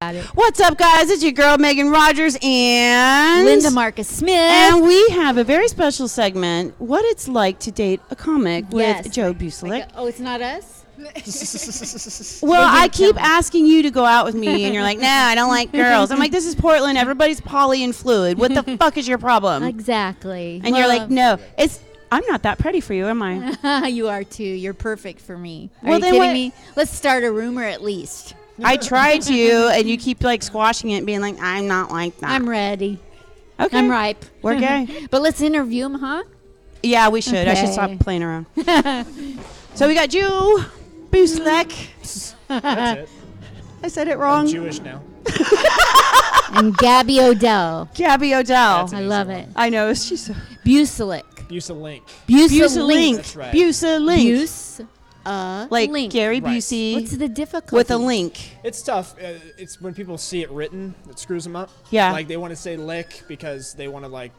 What's up, guys? It's your girl, Megan Rogers, and Linda Marcus Smith. And we have a very special segment, What It's Like to Date a Comic with Joe Bueselinck. Oh, it's not us? Well, I keep asking you to go out with me, and you're like, nah, I don't like girls. I'm like, this is Portland. Everybody's poly and fluid. What the fuck is your problem? Exactly. And you're like, no, I'm not that pretty for you, am I? You are, too. You're perfect for me. Well, are you then kidding me? Let's start a rumor at least. I tried to, and you keep like squashing it and being like, I'm not like that. I'm ready. Okay. I'm ripe. We're gay. But let's interview him, huh? Yeah, we should. I should Okay. stop playing around. So we got Joe Bueselinck. That's it. I said it wrong. I'm Jewish now. And Gaby Odell. Gaby Odell. That's I an love easy it. I know. She's so Bueselinck. Bueselinck. Bueselinck. That's right. Bueselinck. Like link. Gary Right. Busey What's the difficulty? with a link. It's tough. It's when people see it written that screws them up. Yeah. Like they want to say lick because they want to like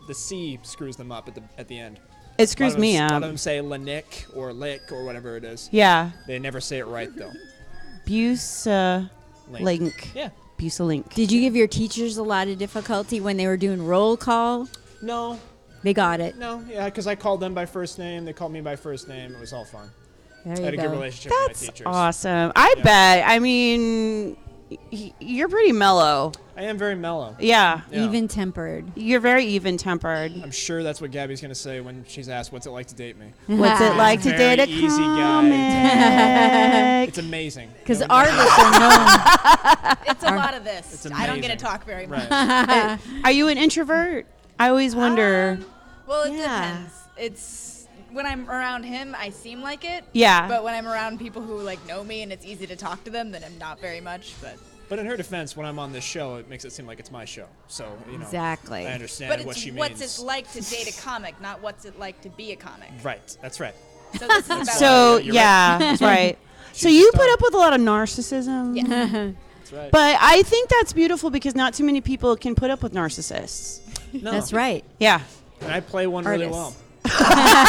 the C screws them up at the end. It screws me A lot up. of them say lanick or lick or whatever it is. Yeah. They never say it right though. Bueselinck. Yeah. Bueselinck. Did you give your teachers a lot of difficulty when they were doing roll call? No. They got it. No. Yeah. Because I called them by first name. They called me by first name. It was all fun. There I you had a good go. relationship That's with my teachers. awesome. I Yeah. bet. I mean, you're pretty mellow. I am very mellow. Yeah. Yeah. Even-tempered. You're very even-tempered. I'm sure that's what Gabby's going to say when she's asked, what's it like to date me? What's it like to Very date a easy guy. comic? It's amazing. Because No, no. artists are known. It's a lot of this. It's I don't get to amazing. talk very much. Right. Are you an introvert? I always wonder. Well, it Yeah. depends. It's when I'm around him, I seem like it. Yeah. But when I'm around people who like know me and it's easy to talk to them, then I'm not very much. But in her defense, when I'm on this show, it makes it seem like it's my show. So, you know, Exactly. I understand But what it's she what's means. it like to date a comic, not what's it like to be a comic. Right. That's right. So this is about So, You're yeah, that's right. So She's you a put star. up with a lot of narcissism. Yeah. That's right. But I think that's beautiful because not too many people can put up with narcissists. no. That's right. Yeah. And I play one really Artists. well.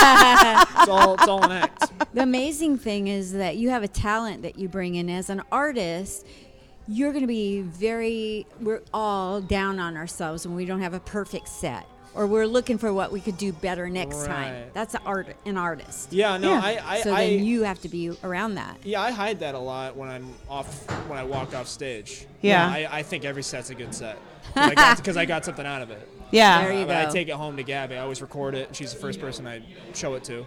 It's all an act. The amazing thing is that you have a talent that you bring in as an artist. You're going to be we're all down on ourselves when we don't have a perfect set. Or we're looking for what we could do better next time. Right. That's an artist. Yeah, no, Yeah. So then you have to be around that. Yeah, I hide that a lot when when I walk off stage. Yeah. I think every set's a good set. Because I got something out of it. Yeah. There you I go. take it home to Gabby. I always record it. She's the first person I show it to.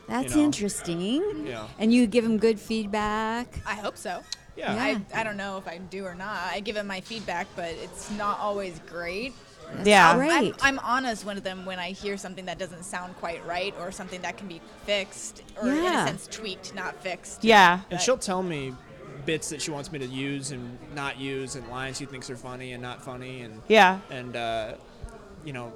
That's You know. interesting. Yeah. And you give them good feedback. I hope so. Yeah. Yeah. I don't know if I do or not. I give him my feedback, but it's not always great. Yeah. Great. I'm honest with them when I hear something that doesn't sound quite right or something that can be fixed or in Yeah. a sense tweaked, not fixed. Yeah. And she'll tell me bits that she wants me to use and not use, and lines she thinks are funny and not funny, and Yeah. you know,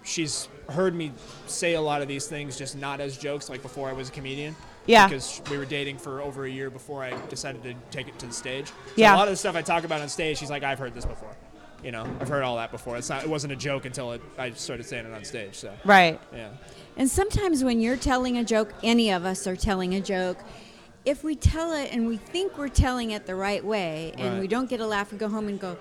she's heard me say a lot of these things just not as jokes, like before I was a comedian. Yeah. Because we were dating for over a year before I decided to take it to the stage. So Yeah. a lot of the stuff I talk about on stage, she's like, I've heard this before. You know, I've heard all that before. It wasn't a joke until I started saying it on stage. So Right. yeah. And sometimes when you're telling a joke, any of us are telling a joke, if we tell it and we think we're telling it the right way and Right. we don't get a laugh, we go home and go,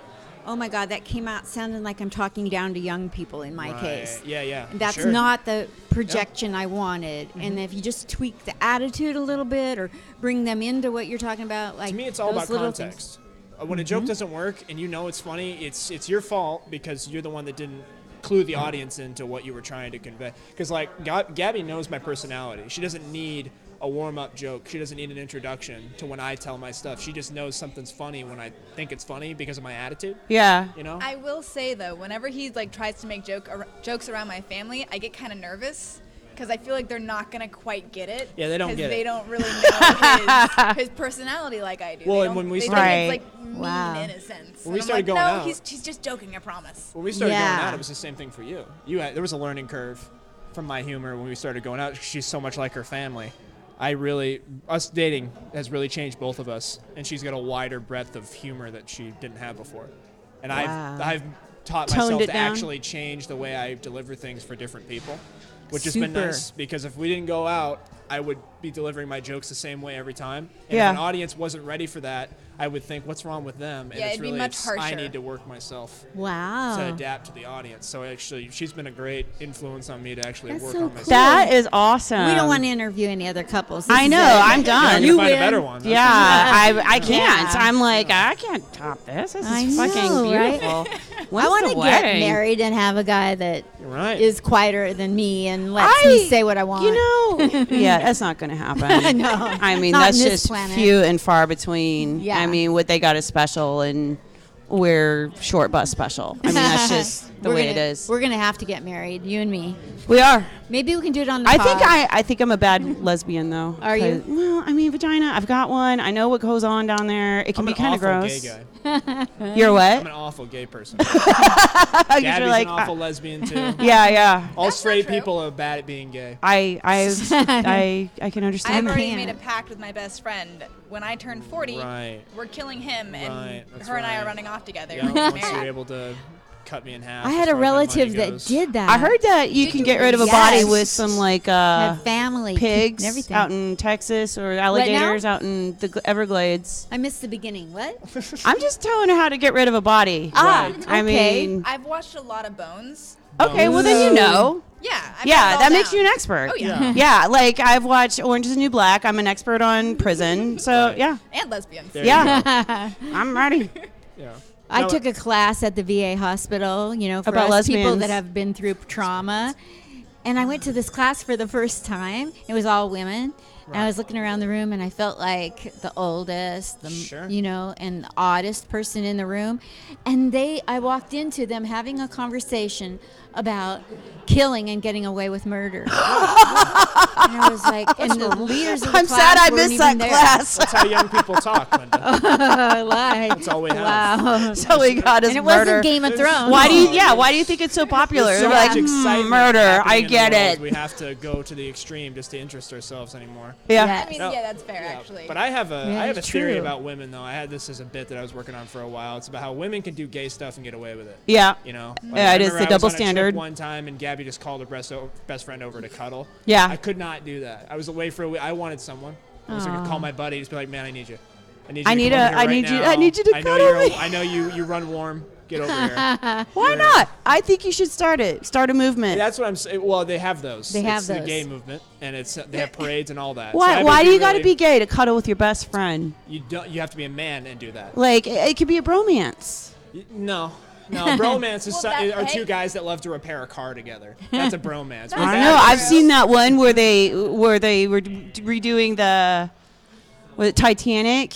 oh my God, that came out sounding like I'm talking down to young people in my Right. case. Yeah. And that's Sure. not the projection I wanted. And if you just tweak the attitude a little bit or bring them into what you're talking about, like To me, it's all those about little context. When a joke doesn't work and you know it's funny, it's your fault because you're the one that didn't clue the audience into what you were trying to convey. Because like Gabby knows my personality. She doesn't need a warm-up joke. She doesn't need an introduction to when I tell my stuff. She just knows something's funny when I think it's funny because of my attitude. Yeah. You know? I will say though, whenever he like tries to make jokes around my family, I get kind of nervous because I feel like they're not gonna quite get it. Yeah, they don't 'cause get they it. don't really know his personality like I do. Well, They and don't- when we they started- think it's Right. like mean Wow. in a sense. When we And I'm started like, going no, out- he's just joking. I promise. When we started Yeah. going out, it was the same thing for you. There was a learning curve from my humor when we started going out. She's so much like her family. Us dating has really changed both of us, and she's got a wider breadth of humor that she didn't have before. And Wow. I've taught Toned myself it to down? actually change the way I deliver things for different people, which has been Super. nice because if we didn't go out, I would be delivering my jokes the same way every time. And Yeah. if an audience wasn't ready for that, I would think, what's wrong with them? And Yeah, it's it'd be really, much I harsher. need to work myself Wow. to adapt to the audience. So actually, she's been a great influence on me to actually That's work so on cool. myself. That is awesome. We don't want to interview any other couples. This I is know. it. I'm done. You You find a win. better one. That's Yeah, I can't. Yeah. I'm like, I can't top this. This is I fucking know, right? beautiful. I When's want the to get wedding? married and have a guy that You're right. is quieter than me and lets me say what I want. You know, yeah, that's not going to happen. No, I mean, not that's on this just planet. few and far between. Yeah. I mean, what they got is special, and we're short bus special. I mean, that's just the We're way gonna- it is. We're gonna have to get married, you and me. We are. Maybe we can do it on the I pod. think I think I'm a bad lesbian though. Are you? 'Cause, well, I mean, vagina. I've got one. I know what goes on down there. It can I'm be an kind of awful gross. gay guy. You're I'm what? an awful gay person. 'Cause Gabby's you're like, an awful lesbian too. yeah, yeah. All That's not straight true. people are bad at being gay. I can I've understand that. already can. made a pact with my best friend. When I turn 40, Right. we're killing him, and Right, that's her and I are right. running off together. Yeah, to get once you're married. able to cut me in half. I as had a far as my money relative that goes. did that. I heard that you Did can you get rid of a really? body Yes. with some like Have family pigs and everything. out in Texas or now? alligators out in the Everglades. I missed the beginning. What? I'm just telling her how to get rid of a body. Ah, I okay. mean, I've watched a lot of Bones. okay, well then you know. Yeah. I've got Yeah, it all that makes down. you an expert. Oh yeah. Yeah, like I've watched Orange is the New Black. I'm an expert on prison. So Right. yeah, And lesbians. There you yeah, I'm ready. Yeah. I No, took a class at the VA hospital, for About us people lesbians. that have been through trauma. And I went to this class for the first time. It was all women. And I was looking around the room and I felt like the oldest, Sure. and the oddest person in the room. And I walked into them having a conversation about killing and getting away with murder. And I was like, and the leaders of the I'm class sad I weren't missed even that there. class. That's how young people talk, Linda. That's all we have. Wow. So we got his And it murder. wasn't Game of Thrones. Why do you? Yeah, why do you think it's so popular? There's so They're much like excitement murder. happening I in the get world, it. We have to go to the extreme just to interest ourselves anymore. Yeah. Yeah. I mean, No. yeah, that's fair, Yeah, actually. But I have Yeah, a it's theory true. about women though. I had this as a bit that I was working on for a while. It's about how women can do gay stuff and get away with it. Yeah. You know? Yeah, I it is remember the I was double on a trip standard. one time and Gabby just called her best friend over to cuddle. Yeah. I could not do that. I was away for a week. I wanted someone. I was going to call my buddy, just be like, man, I need you. I need you. I to need come a- over here I right need you- now. I need you to I know cuddle you're- me." I know you run warm. Get over here. Why not? I think you should start it. Start a movement. That's what I'm saying. Well, they have those. They have it's the those. gay movement, and they have parades and all that. Why? So Why do you got to really- be gay to cuddle with your best friend? You don't. You have to be a man and do that. Like it could be a bromance. No. Bromance is Well, that- are two hey. guys that love to repair a car together. That's a bromance. I don't know. I've seen that one where they were redoing the Titanic,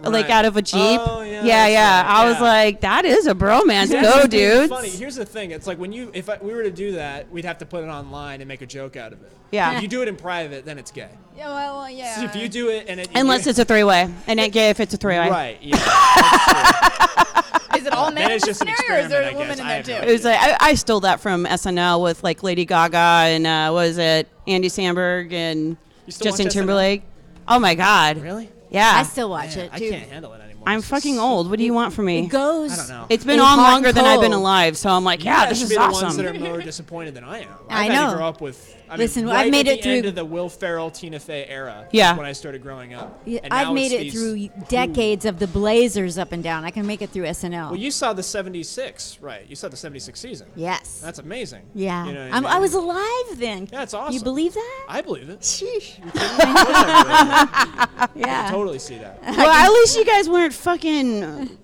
like Right. out of a Jeep. Oh, yeah, yeah. that's right, I was yeah. like, that is a bromance. That's Go, the thing that's dudes. Funny. Here's the thing. It's like if we were to do that, we'd have to put it online and make a joke out of it. Yeah. If you do it in private, then it's gay. Yeah, well, yeah. So if you do it and Unless it's a three-way, and it gay if it's a three-way. right, yeah, that's true. Is it all men Then in it's the just an scenario, or is there experiment, a I woman guess. in I there have no too? It was like I stole that from SNL with like Lady Gaga and what was it, Andy Samberg and You still Justin watch SNL? Timberlake. Oh my God. Really? Yeah. I still watch Man, it I too. can't handle it anymore. I'm It's fucking just- old. What do you want from me? It goes. I don't know. It's been It's on hot longer and than I've been cold. alive, so I'm like, You yeah, guys this should is be the ones awesome. that are more disappointed than I am. I I've had know. to grow up with. Listen, right I've made at it the end through- of the Will Ferrell, Tina Fey era. Yeah. When I started growing up. Yeah, And I've now made it's it these- through decades of the Blazers up and down. I can make it through SNL. Well, you saw the 76, right? You saw the 76 season. Yes. That's amazing. Yeah. You know what I I was mean? alive then. Yeah, it's awesome. You believe that? I believe it. Sheesh. I Yeah. totally see that. Well, at least you guys weren't fucking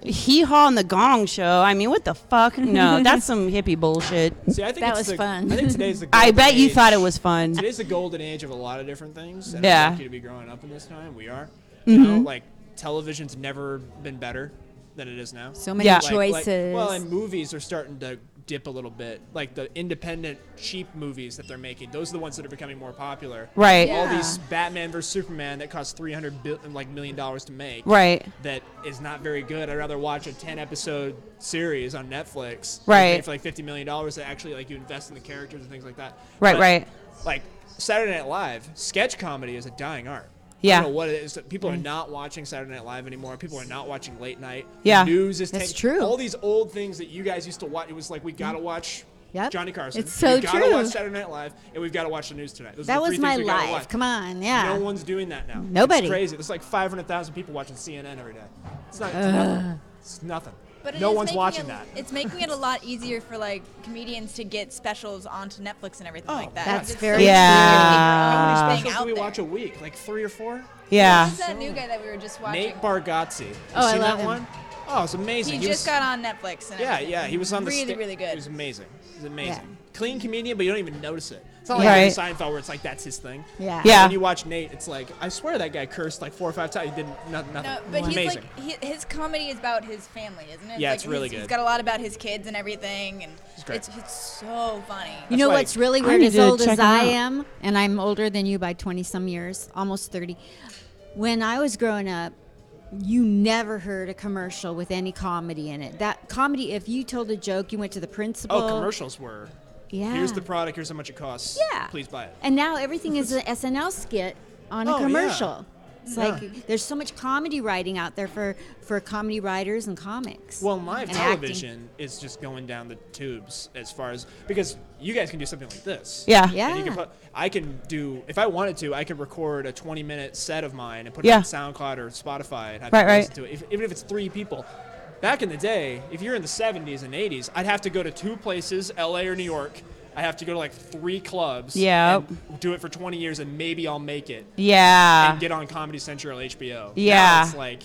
hee-haw on the Gong Show. I mean, what the fuck? No, that's some hippie bullshit. See, I think That it's was fun. I think today's the. I golden bet you age. thought it was fun. Today's the golden age of a lot of different things. And Yeah. I'm lucky to be growing up in this time. We are. You know, like television's never been better than it is now. So many Yeah. choices. Well, and movies are starting to dip a little bit. Like the independent, cheap movies that they're making. Those are the ones that are becoming more popular. Right. Yeah. All these Batman versus Superman that cost $300 million to make. Right. That is not very good. I'd rather watch a 10-episode series on Netflix. Right. Pay for like $50 million that actually like you invest in the characters and things like that. Right, But, right. Like Saturday Night Live, sketch comedy is a dying art. Yeah. I don't know what it is. People are not watching Saturday Night Live anymore. People are not watching late night. Yeah. The news is That's taking true. all these old things that you guys used to watch. It was like we gotta watch Yep. Johnny Carson. It's so we've got to true. watch Saturday Night Live, and we've got to watch the news tonight. Those are That the was three my things we gotta life. watch. Come on, yeah. No one's doing that now. Nobody. It's crazy. There's like 500,000 people watching CNN every day. It's not. It's nothing. But it No is one's making watching it, that. It's making it a lot easier for like comedians to get specials onto Netflix and everything like that. That's It's very so easy to Yeah. get your own How many thing specials do out we there. watch a week? Like 3 or 4? Yeah. Who's that new guy that we were just watching? Nate Bargatze. You Oh, I seen love that him. one? Oh, it's amazing. He just got on Netflix. And Yeah, everything. yeah. He was on the really, really good. He was amazing. He's amazing. Yeah. Clean comedian, but you don't even notice it. It's not like Right. Jerry Seinfeld where it's like that's his thing. Yeah. Yeah. When you watch Nate, it's like I swear that guy cursed like 4 or 5 times. He did nothing. No, but he's amazing. like his comedy is about his family, isn't it? Yeah, like it's really He's good. got a lot about his kids and everything, and great. it's so funny. You know why what's really I weird? need As to old check as him I out. am, and I'm older than you by 20-some years, almost 30. When I was growing up, you never heard a commercial with any comedy in it. That comedy, if you told a joke, you went to the principal. Oh, commercials were. Yeah. Here's the product. Here's how much it costs. Yeah. Please buy it. And now everything is an SNL skit on Oh, a yeah. commercial. It's Yeah. like there's so much comedy writing out there for comedy writers and comics. Well, live and television is just going down the tubes as far as because you guys can do something like this. Yeah. acting. And you Yeah. can I can do if I wanted to. I could record a 20-minute set of mine and put Yeah. it on SoundCloud or Spotify and have Right, people right. listen to it. Even if it's 3 people. Back in the day, if you're in the 70s and 80s, I'd have to go to 2 places, LA or New York. I have to go to like 3 clubs. Yep. And do it for 20 years and maybe I'll make it Yeah. and get on Comedy Central or HBO. Yeah. Now it's like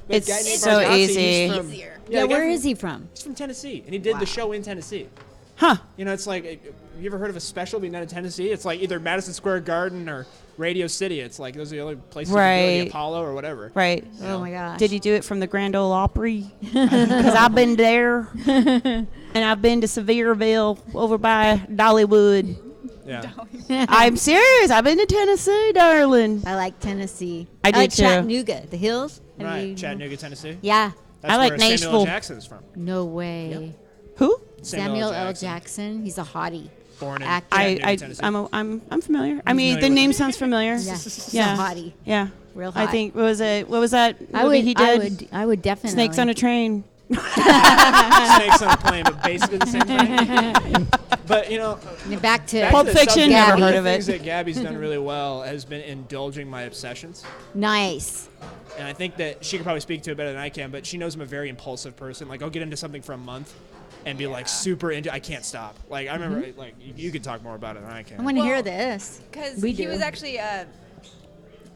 It's guy named so Bargatze, easy. he's from- Easier. Yeah, the guy where from- is he from? He's from Tennessee, and he did the show in Tennessee. Huh. You know, it's like, you ever heard of a special being done in Tennessee? It's like either Madison Square Garden or Radio City. It's like those are the only places you can go, Right. the Apollo or whatever. Right. Oh my gosh. Did you do it from the Grand Ole Opry? Because I've been there, and I've been to Sevierville over by Dollywood. Yeah. I'm serious. I've been to Tennessee, darling. I like Tennessee. I do like too. Chattanooga, the hills. Have Right. you- Chattanooga, Tennessee. Yeah. That's I like where Samuel Nashville. L. Jackson is from. No way. Who? Samuel L. Jackson. He's a hottie. Born in Actor. Chattanooga, Tennessee. I'm familiar. I mean, familiar the with name it. sounds familiar. Yeah. He's Yeah. a hottie. Yeah. Real I hot. think what was that movie he did? I would definitely. Snakes on a Train. Snakes on a plane, but basically the same thing. But you know, Back to Pulp the Fiction, subject, never one of heard the of it. things that Gabby's done really well has been indulging my obsessions. nice. And I think that she could probably speak to it better than I can, but she knows I'm a very impulsive person. Like, I'll get into something for a month and be like super into I can't stop. Like, I remember, like, you could talk more about it than I can. I want to Well, hear this. Because We he do. was actually,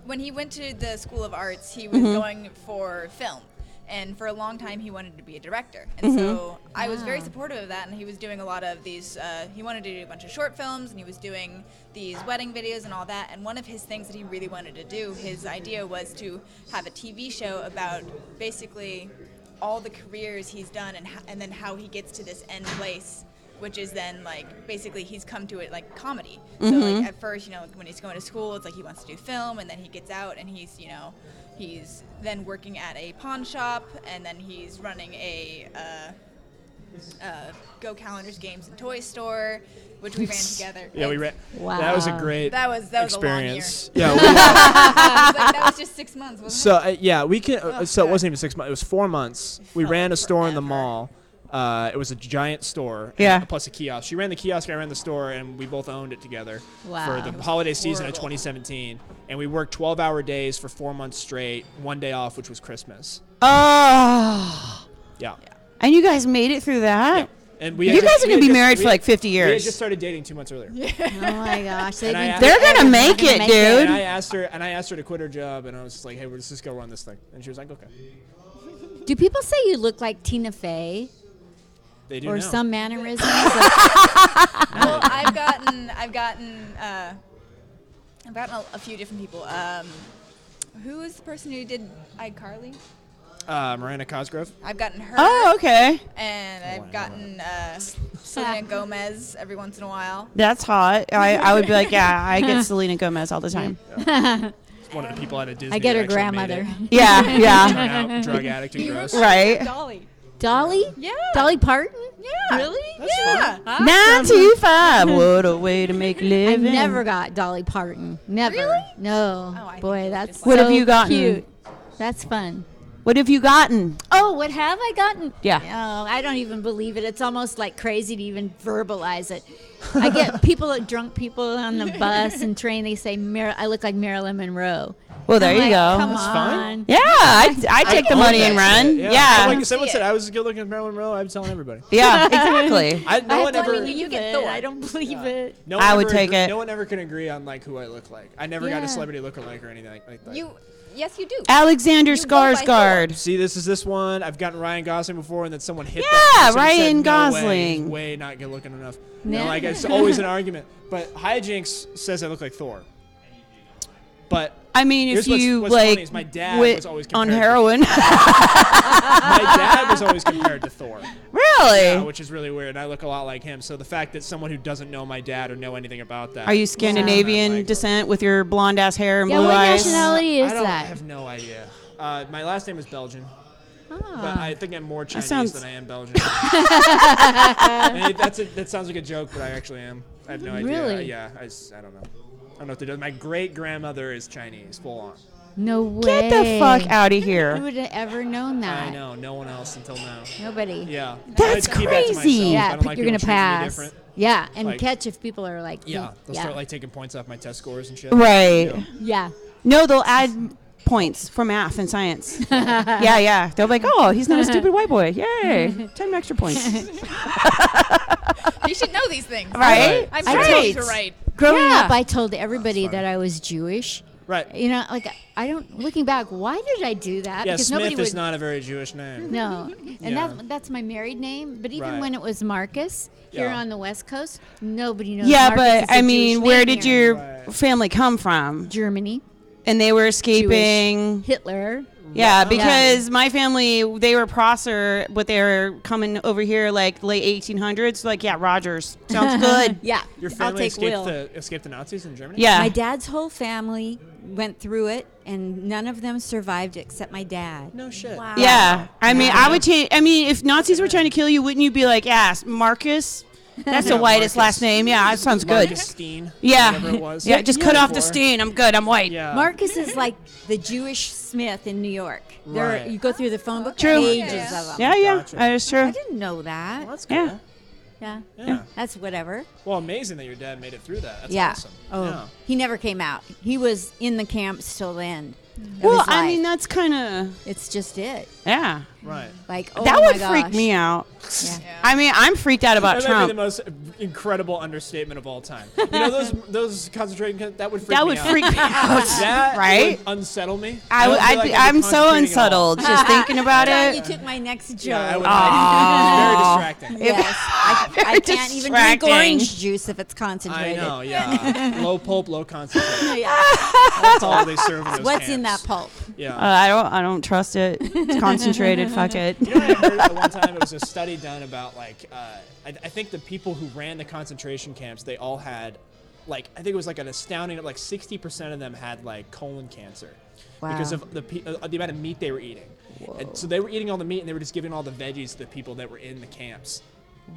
when he went to the School of Arts, he Mm-hmm. was going for film. And for a long time, he wanted to be a director. And so I was very Wow. supportive of that. And he was doing a lot of these, he wanted to do a bunch of short films, and he was doing these wedding videos and all that. And one of his things that he really wanted to do, his idea was to have a TV show about basically all the careers he's done and then how he gets to this end place, which is then like basically he's come to it like comedy. So like at first, you know, when he's going to school, it's like he wants to do film, and then he gets out and he's, you know, he's then working at a pawn shop, and then he's running a Go Calendars Games and Toy Store, which we ran together. Yeah, we And read. Wow. That was a great That was a long year. experience. Yeah. That was just 6 months, wasn't So yeah, we can. So it God. wasn't even 6 months. It was 4 months. We ran a store in the forever. mall. It was a giant store. Yeah. Plus a kiosk. She ran the kiosk. I ran the store, and we both owned it together Wow. for the holiday season of horrible. 2017. And we worked 12-hour days for 4 months straight. 1 day off, which was Christmas. Oh. Yeah. And you guys made it through that? And we You had guys just- are we going to had be just- married we for had- like 50 We had years. just started dating 2 months earlier. Oh my gosh. And I- They're going to make it, make dude. And I asked her to quit her job, and I was just like, "Hey, let's just go run this thing." And she was like, "Okay." Do people say you look like Tina Fey They do or now. some mannerisms? Well, I've gotten a few different people. Who is the person who did iCarly? Miranda Cosgrove. I've gotten her. Oh, okay. And I've gotten Selena Gomez every once in a while. That's hot. I would be like, yeah, I get Selena Gomez all the time. It's one of the people out of Disney. I get her that actually made grandmother. it. Yeah, Turn yeah. out drug addict and gross. Right. Dolly. Dolly? Yeah. Dolly Parton? Yeah. Really? That's Yeah. fun. 925. What a way to make a I living. never got Dolly Parton. Never. Really? No. Oh, I think Boy, it was that's just What so have you gotten? cute. That's fun. What have you gotten? Oh, what have I gotten? Yeah. Oh, I don't even believe it. It's almost like crazy to even verbalize it. I get drunk people on the bus and train. They say, I look like Marilyn Monroe. Well, there I'm you like, go. Come That's on. fine. Yeah, I take the money and run. Yeah. Like someone said I was good looking as Marilyn Monroe, I'm telling everybody. Yeah, exactly. No one ever. You get Thor. I don't believe it. No one I would ever take it. No one ever can agree on like who I look like. I never got a celebrity lookalike or anything like that. Yes, you do. Alexander You go by Skarsgård. See, this is this one. I've gotten Ryan Gosling before, and then someone hit Yeah, that person and Ryan said, no Gosling. Way, way not good looking enough. Yeah. Like it's always an argument. But Hijinks says I look like Thor. But I mean, if here's you what's funny like is my dad wit was always on compared heroin. my dad was always compared to Thor. Really? Yeah, which is really weird. And I look a lot like him. So the fact that someone who doesn't know my dad or know anything about that. Are you Scandinavian Like, descent with your blonde ass hair and Yeah, blue what eyes? nationality is I that? have no idea. My last name is Belgian. But Ah. I think I'm more Chinese sounds- than I am Belgian. That sounds like a joke, but I actually am. I have no idea. Really? Yeah, I don't know. I don't know what to do. My great grandmother is Chinese, full on. No way. Get the fuck out of Who here. would have ever known that? I know, no one else until now. Nobody. Yeah, That's I keep that to crazy. myself. I Yeah, don't but like you're people gonna treating me pass. different. Yeah, and Like- catch if people are like, Yeah, they'll start like taking points off my test scores and shit. Right. Yeah. yeah. No, they'll add points for math and science. Yeah. They'll be like, oh, he's not a stupid white boy. Yay. 10 extra points. You should know these things. Right? I'm I sure told- you're right. Growing Yeah. up, I told everybody funny. that I was Jewish. Right. You know, like I don't. Looking back, why did I do that? Yeah, because nobody Smith would. is not a very Jewish name. No, and Yeah. that's my married name. But even Right. when it was Marcus here Yeah. on the West Coast, nobody knows. Yeah, Marcus but is a I mean, Jewish where name did here. your Right. family come from? Germany, And they were escaping. Hitler? Yeah, because my family, they were Prosser, but they were coming over here like late 1800s. Like, yeah, Rogers. Sounds good. Yeah, Your I'll family take Will. escaped the Nazis in Germany? Yeah. My dad's whole family went through it, and none of them survived except my dad. No shit. Wow. Yeah. I mean, I would change. I mean, if Nazis were trying to kill you, wouldn't you be like, yeah, Marcus? That's Yeah, the whitest Marcus. last name. Yeah, that sounds good. Marcus Steen. Yeah. Whatever it was. Yeah, just cut off the Before. steen. I'm good. I'm white. Yeah. Marcus is like the Jewish Smith in New York. Right. You go through the phone book, True. pages Yeah. of them. Yeah, Gotcha. that is I true. didn't know that. Well, that's cool. Yeah. Yeah. Yeah. That's whatever. Well, amazing that your dad made it through that. That's yeah. awesome. Oh, Yeah. he never came out. He was in the camps till the end. of Well, his I life. mean, that's kind of, it's just it. yeah. Right. Like, oh That my would freak gosh. me out. Yeah. I mean, I'm freaked out about That might be the Trump. most incredible understatement of all time. You know those concentration camps? That would freak That me would out. freak me out. That right? would unsettle me. I don't feel like I'd be I'm so concentrating at all. unsettled just thinking about Yeah, it. you took my next joke. Yeah, I would. Aw. It's very distracting. Yes, I can't even drink distracting. orange juice if it's I concentrated. know. Yeah. Low pulp, low concentration. Yeah. That's all they serve in those What's in that camps. pulp? Yeah. I don't trust it. It's concentrated. Fuck it. You know what I heard at one time? It was a study done about like I think the people who ran the concentration camps, they all had like I think it was like an astounding like 60% of them had like colon cancer because Wow. of the amount of meat they were eating. And so they were eating all the meat and they were just giving all the veggies to the people that were in the camps.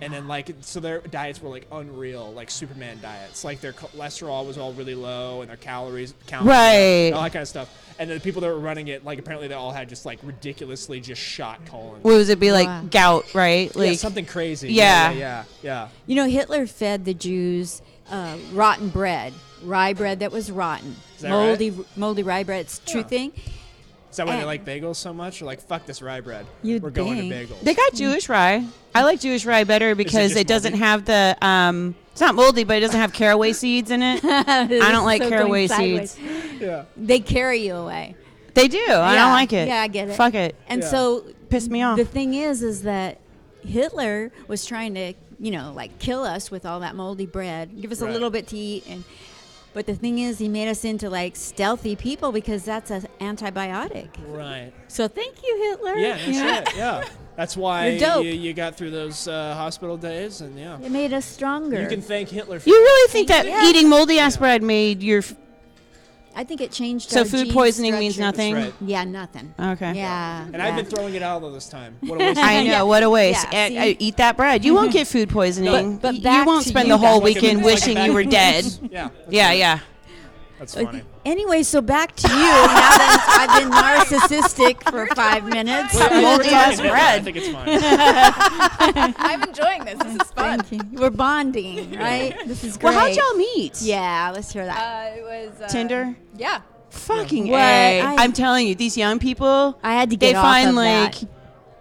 And then like so their diets were like unreal, like Superman diets. Like their cholesterol was all really low and their calories count, Right. all that kind of stuff. And then the people that were running it, like apparently they all had just like ridiculously just shot colons. What was it be like Wow. gout, right? Yeah, Like something crazy. Yeah. Yeah. You know, Hitler fed the Jews rotten bread, rye bread that was rotten, Is that moldy rye bread. It's a true Yeah. thing. Is that why they And- like bagels so much? Or like, fuck this rye bread. You'd We're going to think. bagels. they got Jewish rye. I like Jewish rye better because just it doesn't moldy? have the it's not moldy, but it doesn't have caraway seeds in it. I don't like caraway seeds. yeah. They carry you away. They do. I Yeah. don't like it. Yeah, I get it. Fuck it. And Yeah. so Piss me off. the thing is that Hitler was trying to, like kill us with all that moldy bread, give us Right. a little bit to eat, but the thing is, he made us into like stealthy people because that's an antibiotic. Right. So thank you, Hitler. Yeah, no You know? shit. Yeah. That's why You're dope. you got through those hospital days, and yeah. It made us stronger. You can thank Hitler for You really think that Yeah. eating moldy ass bread made your I think it changed. so our food gene poisoning means structure. nothing? right. Yeah, nothing. Okay. Yeah. And I've been throwing it out all this time. What a waste of I know, Yeah. what a waste. Yeah, see? Eat that bread. You won't get food poisoning. But You back won't to spend you the whole guys. Like a- weekend like a wishing bag you of were dead. cookies. Yeah. that's Yeah, right. yeah. That's funny. Anyway, so back to you. Now that I've been narcissistic for 5 minutes. Moldy-ass I bread. think it's fine. I'm enjoying this. This is fun. Thank you. We're bonding, right? This is great. Well, how'd y'all meet? Yeah, let's hear that. It was Tinder? Yeah. Fucking What? A. I'm telling you, these young people, I had to they get off find of like, that.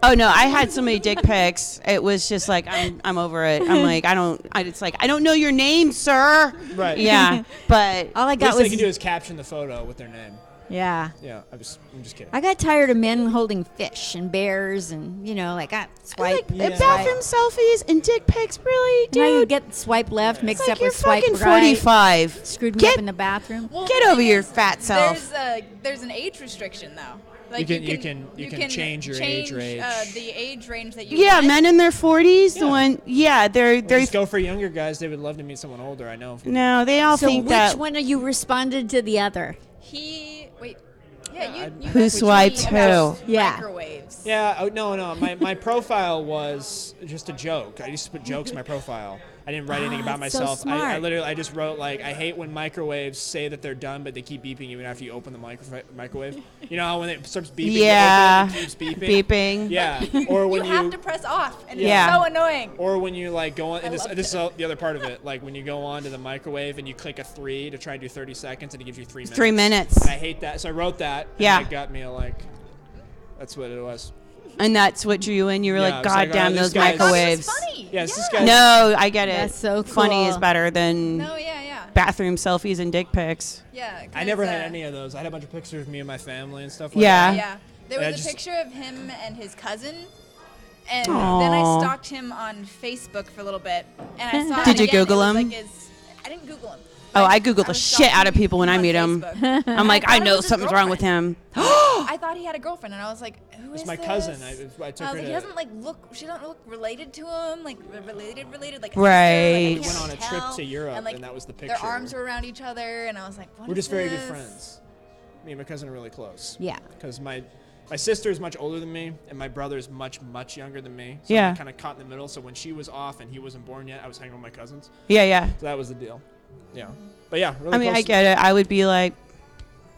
oh no, I had so many dick pics. It was just like, I'm over it. I'm like, I don't know your name, sir. Right. Yeah, but All I Least got they was can do is caption the photo with their name. yeah. Yeah, I'm just kidding. I got tired of men holding fish and bears and like swipe. bathroom selfies and dick pics, really, Now you dude. get swipe left mixed It's like up you're with swipe fucking right. 45. Screwed me Get- up in the bathroom. Well, Get the over thing your is, fat self. There's an age restriction though. Like You can change your age range. The age range that you Yeah, want. men in their 40s. Yeah. The one, yeah, they're Just go for younger guys. They would love to meet someone older. I know. no, they all So think which that. one of you responded to the other? You Who messaged swiped me about who? Yeah. Microwaves. Yeah. Oh, no. My profile was just a joke. I used to put jokes in my profile. I didn't write anything about that's so myself. smart. I just wrote like, I hate when microwaves say that they're done, but they keep beeping even after you open the microwave. You know how when it starts beeping, Yeah. you open, it keeps beeping. Beeping. Yeah. Or when You have to press off, and Yeah. it's so annoying. Or when you like go on, and loved this is the other part of it. Like when you go on to the microwave and you click a 3 to try and do 30 seconds, and it gives you 3 minutes. 3 minutes. And I hate that, so I wrote that. Yeah. And it got me like, that's what it was. And that's what drew you in. You were Yeah, like, I was God like, damn this those guy's- microwaves. Funny. Yes, this guy. No, I get it. That's so Funny cool. is better than No, yeah. bathroom selfies and dick pics. Yeah. I never 'cause, had any of those. I had a bunch of pictures of me and my family and stuff like Yeah. that. Yeah. There And I was a just- picture of him and his cousin. And Aw. then I stalked him on Facebook for a little bit. And I saw Did it you again. Google It was him? like I didn't Google him. Oh, But I Googled the was shit out of stalking people when I on meet him. Facebook. I'm like, I I thought it know was his something's wrong with girlfriend. him. I thought he had a girlfriend, and I was like, "Who is It's my this?" cousin. I took I was her like, to. he doesn't like look. She doesn't look related to him. Like related. Like a Right. sister, like, I We went on a can't trip tell. to Europe, and, like, and that was the Their picture. arms were around each other, and I was like, We're just very good this? friends. Me and my cousin are really close. Yeah. Because my sister is much older than me, and my brother is much younger than me. So Yeah. I'm kind of caught in the middle. So when she was off and he wasn't born yet, I was hanging with my cousins. Yeah. So that was the deal. Yeah. But yeah, really I mean, close I get it. I would be like,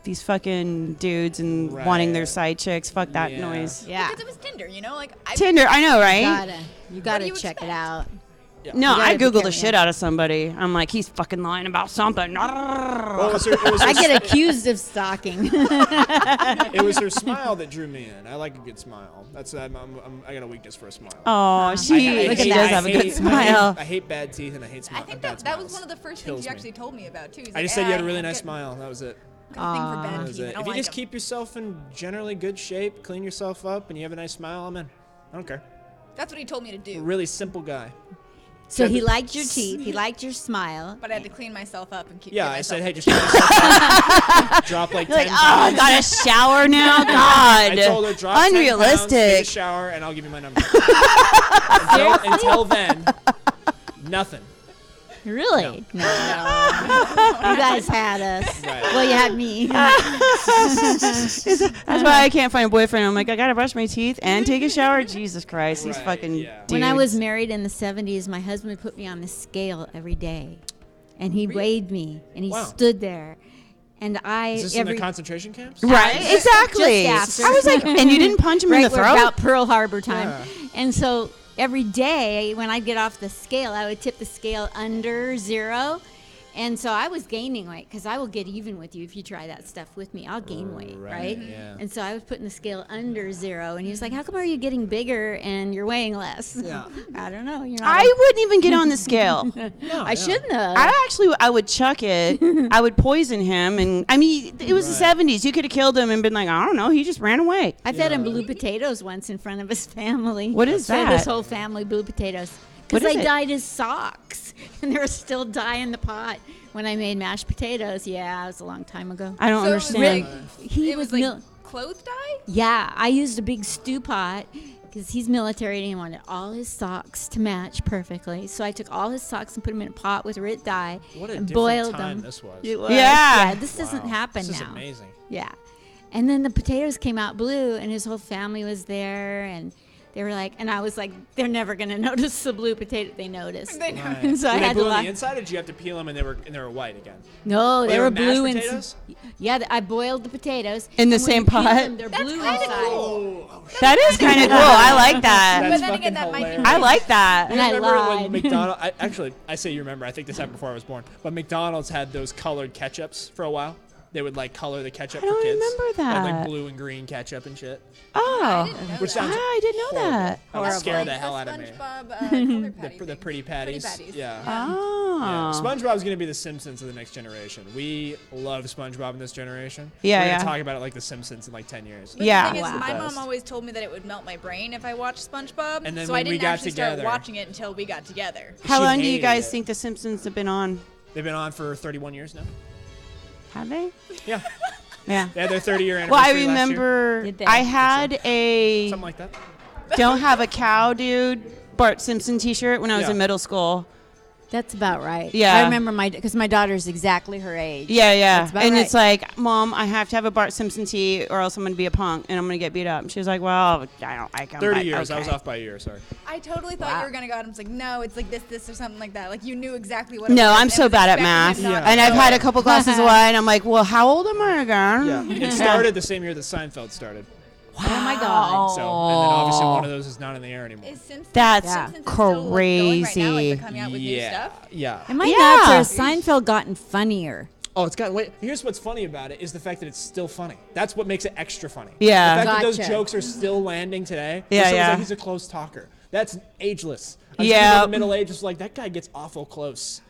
these fucking dudes and Right. wanting their side chicks. Fuck that Yeah. noise. Yeah. Because it was Tinder, you know, like I Tinder, I know, right? You What gotta do you check expect? it out. Yeah. No, You gotta I be Google the careful. shit out of somebody. I'm like, he's fucking lying about something. Well, it was her, I get accused of stalking. it was her smile that drew me in. I like a good smile. That's I got a weakness for a smile. Oh, she Look at she that. does have a good smile. I hate bad teeth and I hate I think bad that was smiles. one of the first Kills things you me. actually told me about too. He's I like, just said you had a "Ah, really I've nice got- smile. That was it. got a thing for That bad was teeth. I it. don't If you like just 'em." keep yourself in generally good shape, clean yourself up, and you have a nice smile, I'm in. I don't care. That's what he told me to A do. really simple guy. So he liked your teeth. He liked your smile. But I had to clean myself up and keep. Yeah, get I myself said, hey, just clean yourself up. Drop like 10 Like, oh, I pounds. got a shower now? God. I told her, drop 10 pounds, take a Unrealistic. shower, and I'll give you my number. until then, nothing. Really? No. You guys had us. Right. Well, you had me. That's why I can't find a boyfriend. I'm like, I gotta brush my teeth and take a shower. Jesus Christ, these Right, fucking yeah. dudes. When I was married in the 70s, my husband would put me on the scale every day. And he weighed me. And he Wow. stood there. And Is this in the concentration camps? right, exactly. Just after. I was like, and you didn't punch him in right, the we're throat? about Pearl Harbor time. Yeah. And so every day when I'd get off the scale, I would tip the scale under 0. And so I was gaining weight because I will get even with you if you try that stuff with me. I'll gain weight, right? yeah. And so I was putting the scale under 0. And he was like, how come are you getting bigger and you're weighing less? Yeah. I don't know. You're not I wouldn't even get on the scale. I shouldn't have. I would chuck it. I would poison him, and I mean, it was the Right. '70s. You could have killed him and been like, I don't know, he just ran away. I fed him blue potatoes once in front of his family. What is Fed his that? whole family blue potatoes. What Because is I it? dyed his socks. And there was still dye in the pot when I made mashed potatoes. Yeah, it was a long time ago. I don't So it was understand. He It was like mil- clothes dye. yeah, I used a big stew pot because he's military and he wanted all his socks to match perfectly. So I took all his socks and put them in a pot with red dye What a and different boiled time them. this was. It was. Yeah. This doesn't Wow. happen This is now. amazing. Yeah. And then the potatoes came out blue and his whole family was there and They were like, and I was like, they're never gonna notice the blue potato. They noticed. They know. Right. So I Were they had blue to on laugh. the inside, or did you have to peel them and they were white again? No, they were mashed blue potatoes? Yeah, I boiled the potatoes In the and when same you peel pot? them, they're blue kinda inside. cool. That is kind of cool. I like that. That's But then again, fucking that might be hilarious. I like that. And I remember when lied. McDonald's? I say you remember. I think this happened before I was born. But McDonald's had those colored ketchups for a while. They would like color the ketchup I for don't kids. remember They had, that. like blue and green ketchup and shit. Oh, Which sounds I didn't know horrible. that. That would scare the hell out of me. SpongeBob color patty The thing. pretty patties. patties. Yeah. Oh. Yeah. SpongeBob's gonna be the Simpsons of the next generation. We love SpongeBob in this generation. Yeah, We're yeah. gonna talk about it like the Simpsons in like 10 years. But Yeah. the thing is, Wow. my Best. mom always told me that it would melt my brain if I watched SpongeBob. And then so when I we didn't got actually together- start watching it until we got together. How She long do you hated guys it. think The Simpsons have been on? They've been on for 31 years now. Have they? Yeah. Yeah. They had their 30-year anniversary Well, I last year. remember Did they? I had a Something like that. Don't Have a Cow Dude Bart Simpson t-shirt when I was Yeah. in middle school. That's about right. Yeah. I remember because my daughter's exactly her age. Yeah, yeah. That's about And right. it's like, Mom, I have to have a Bart Simpson tee or else I'm going to be a punk and I'm going to get beat up. And she was like, well, I don't like him. 30 but years. I was okay. off by a year. Sorry. I totally thought Wow. you were gonna go out and was like, no, it's like this, or something like that. Like you knew exactly what. No, it was I'm and so was bad at expecting math. him not Yeah. And to I've know had it. a couple glasses of wine. I'm like, well, how old am I again? Yeah. It started the same year that Seinfeld started. Oh my God. So, and then obviously one of those is not in the air anymore. Is Simpsons, That's Simpsons still, like, going right now, like, crazy. they're coming out with new stuff? Yeah. Am I Yeah. nuts or has Seinfeld gotten funnier? Oh, it's got. Wait, here's what's funny about it is the fact that it's still funny. That's what makes it extra funny. Yeah. The fact that those Gotcha. jokes are still landing today. Yeah, where someone's yeah. Like, he's a close talker. That's ageless. Yeah. The middle age is like that guy gets awful close.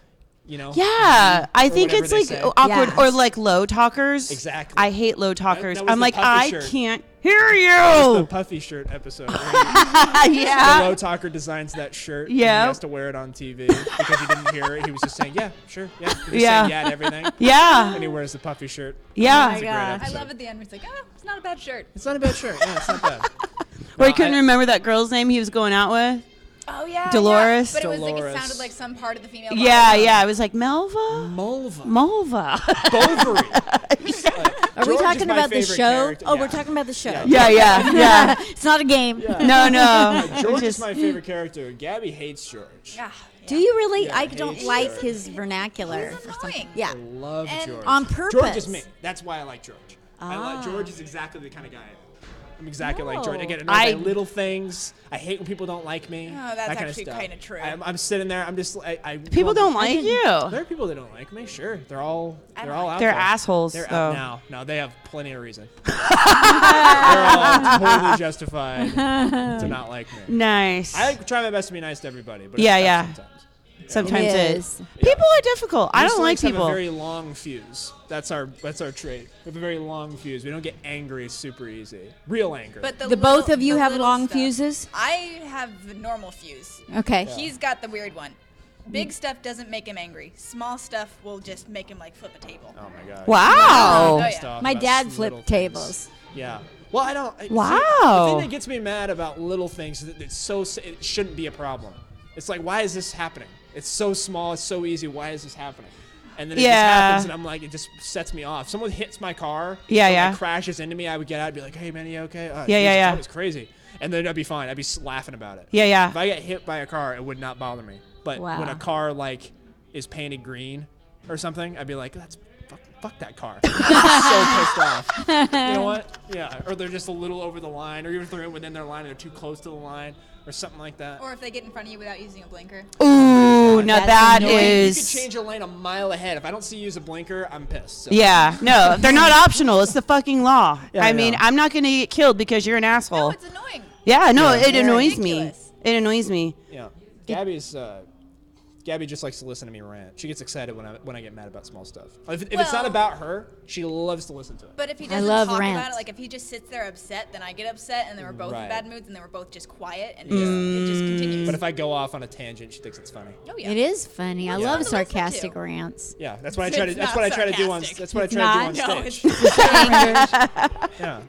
You know. Yeah, I think whatever it's they like say. awkward Yes. or like low talkers. Exactly. I hate low talkers. that was I'm the like, puffy I shirt. can't hear It's the you. puffy shirt episode. Where the Yeah. low talker designs that shirt. And Yeah. he has to wear it on TV because he didn't hear it. He was just saying, yeah, sure, yeah. He was Yeah. saying yeah to everything. Yeah. And he wears the puffy shirt. Yeah. It's a great gosh. I episode. love at the end. It's like, oh, it's not a bad shirt. It's not a bad shirt. Yeah, it's not bad. Where he No, couldn't I- remember that girl's name he was going out with. Oh yeah, Dolores? Yeah. But it was like it Dolores. sounded like some part of the female. Yeah, body. yeah. It was like Melva. Mulva. Mulva. Bovary. Are we talking about the show? Oh, we're Yeah. talking about the show. Yeah, yeah, yeah. It's not a game. No, no. George Just- is my favorite character. Gabby hates George. Yeah. Do you really? Yeah, I I don't hate like George. his vernacular. He's or something. annoying. Yeah. I love And George. on George is purpose. me. That's why I like George. Ah. George is exactly the kind of guy I am. I'm exactly like George. I No. get annoyed I- by little things. I hate when people don't like me. Oh, that that's kind of actually stuff. kinda true. I'm sitting there. I'm just. I People don't like you. There are people that don't like me. Sure, they're all I out like there. They're assholes, They're though. out now. No, they have plenty of reason. They're all totally justified to not like me. Nice. I try my best to be nice to everybody, but Yeah, it's tough yeah. sometimes. Sometimes It it is. is. People are difficult. I don't like Bueselinck have people. a very long fuse. That's our trait. We have a very long fuse. We don't get angry super easy. Real anger. But The both of you the have little long stuff. fuses? I have the normal fuse. Okay. He's got the weird one. Big stuff doesn't make him angry. Small stuff will just make him like flip a table. oh my god. Wow. Oh, yeah. Pissed off My about dad little flipped things. tables. Yeah. Well, I don't. see, Wow. the thing that gets me mad about little things is that it shouldn't be a problem. It's like, why is this happening? It's so small. It's so easy. Why is this happening? And then it just Yeah. happens, and I'm like, it just sets me off. Someone hits my car. Yeah, or, yeah. Like, crashes into me. I would get out. I'd be like, hey man, you okay? Oh, Yeah, yeah, yeah. It's crazy. And then I'd be fine. I'd be laughing about it. Yeah, yeah. If I get hit by a car, it would not bother me. But when Wow. a car like is painted green or something, I'd be like, that's fuck that car. I'm so pissed off. You know what? Yeah. Or they're just a little over the line, or even if they're within their line, they're too close to the line, or something like that. Or if they get in front of you without using a blinker. Ooh, now That's that annoying. You is. could change a lane a mile ahead. If I don't see you use a blinker, I'm pissed. So. Yeah, no, they're not optional. It's the fucking law. Yeah, I I mean, know. I'm not going to get killed because you're an No, asshole. it's annoying. Yeah, no, Yeah. it annoys me. Ridiculous. It annoys me. Yeah. Gabby just likes to listen to me rant. She gets excited when I get mad about small stuff. If it's not Well- about her, she loves to listen to it. But if he I doesn't love talk about rants. it, like if he just sits there upset, then I get upset, and then we're both Right. in bad moods, and then we're both just quiet, and it just continues. But if I go off on a tangent, she thinks it's funny. oh yeah, It is funny. I Yeah. love Fun to listen sarcastic to. rants. Yeah, that's what I try to. It's That's not what I try to do on. sarcastic. That's what I It's try not? to do on No, stage. Anger. Yeah,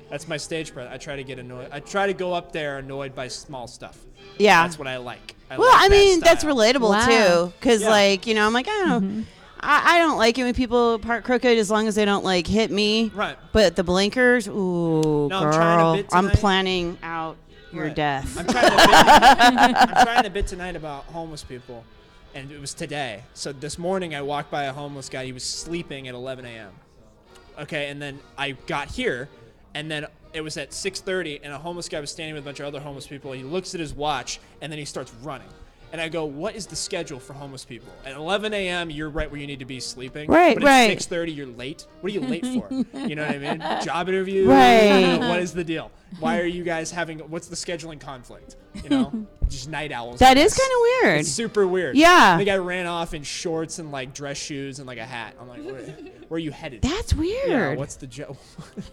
that's my stage presence. I try to get annoyed. I try to go up there annoyed by small stuff. Yeah. That's what I like. Well, like I that mean, that's style. relatable Wow. too. Because, Yeah. like, you know, I'm like, I don't know. I don't like it when people park crooked as long as they don't, like, hit me. Right. But the blinkers, ooh, No, I'm trying a girl. bit I'm tonight. planning out. your Right. death. I'm trying to bit tonight about homeless people, and it was today. So this morning I walked by a homeless guy. He was sleeping at 11 a.m. Okay, and then I got here, and then it was at 6:30, and a homeless guy was standing with a bunch of other homeless people. He looks at his watch, and then he starts running. And I go, what is the schedule for homeless people? At 11 a.m., you're right where you need to be sleeping. Right, but right. at 6:30, you're late. What are you late for? You know what I mean? Job interview? Right. What is the deal? Why are you guys having, what's the scheduling conflict? You know? Just night owls. That is kind of weird. It's super weird. Yeah. The guy ran off in shorts and like dress shoes and like a hat. I'm like, where are you headed? That's weird. Yeah, what's the joke?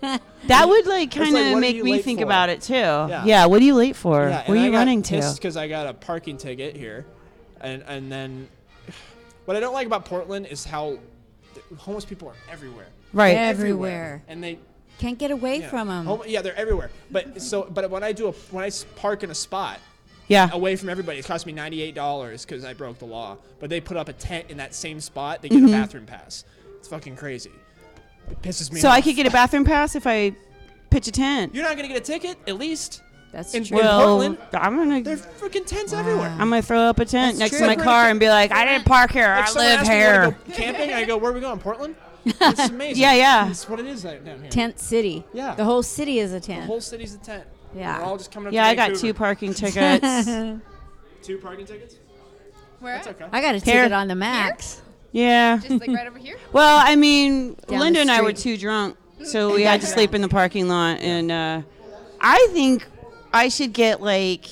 That would like kind like, of what are make you me late think for? about it too. Yeah. Yeah. What are you late for? Yeah, Where are you running to? Because I got a parking ticket here, and then what I don't like about Portland is how homeless people are everywhere. Right. Everywhere. And they Can't get away from them. Yeah, they're everywhere. But when I park in a spot Yeah. away from everybody, it's cost me $98 because I broke the law. But they put up a tent in that same spot. They get a bathroom pass. It's fucking crazy. It pisses me off. So I could get a bathroom pass if I pitch a tent. You're not gonna get a ticket, at least. That's In true. Portland, I'm they're gonna freaking tents everywhere. throw up a tent That's next true. to my car and be like, I didn't park here. Like I someone live asked me, "You here. wanna go camping?" I go, "Where are we going? Portland?" It's amazing. Yeah, yeah. That's what it is down here. Tent city. Yeah. The whole city is a The tent. whole city's a tent. Yeah. We're all just coming up Yeah, to I got Vancouver. 2 parking tickets. 2 parking tickets? Where? That's okay. I got a Here. ticket on the max. Yeah. Just like right over here. Well, I mean, Down Linda the and I were street. too drunk, so we had to sleep in the parking lot. And I think I should get like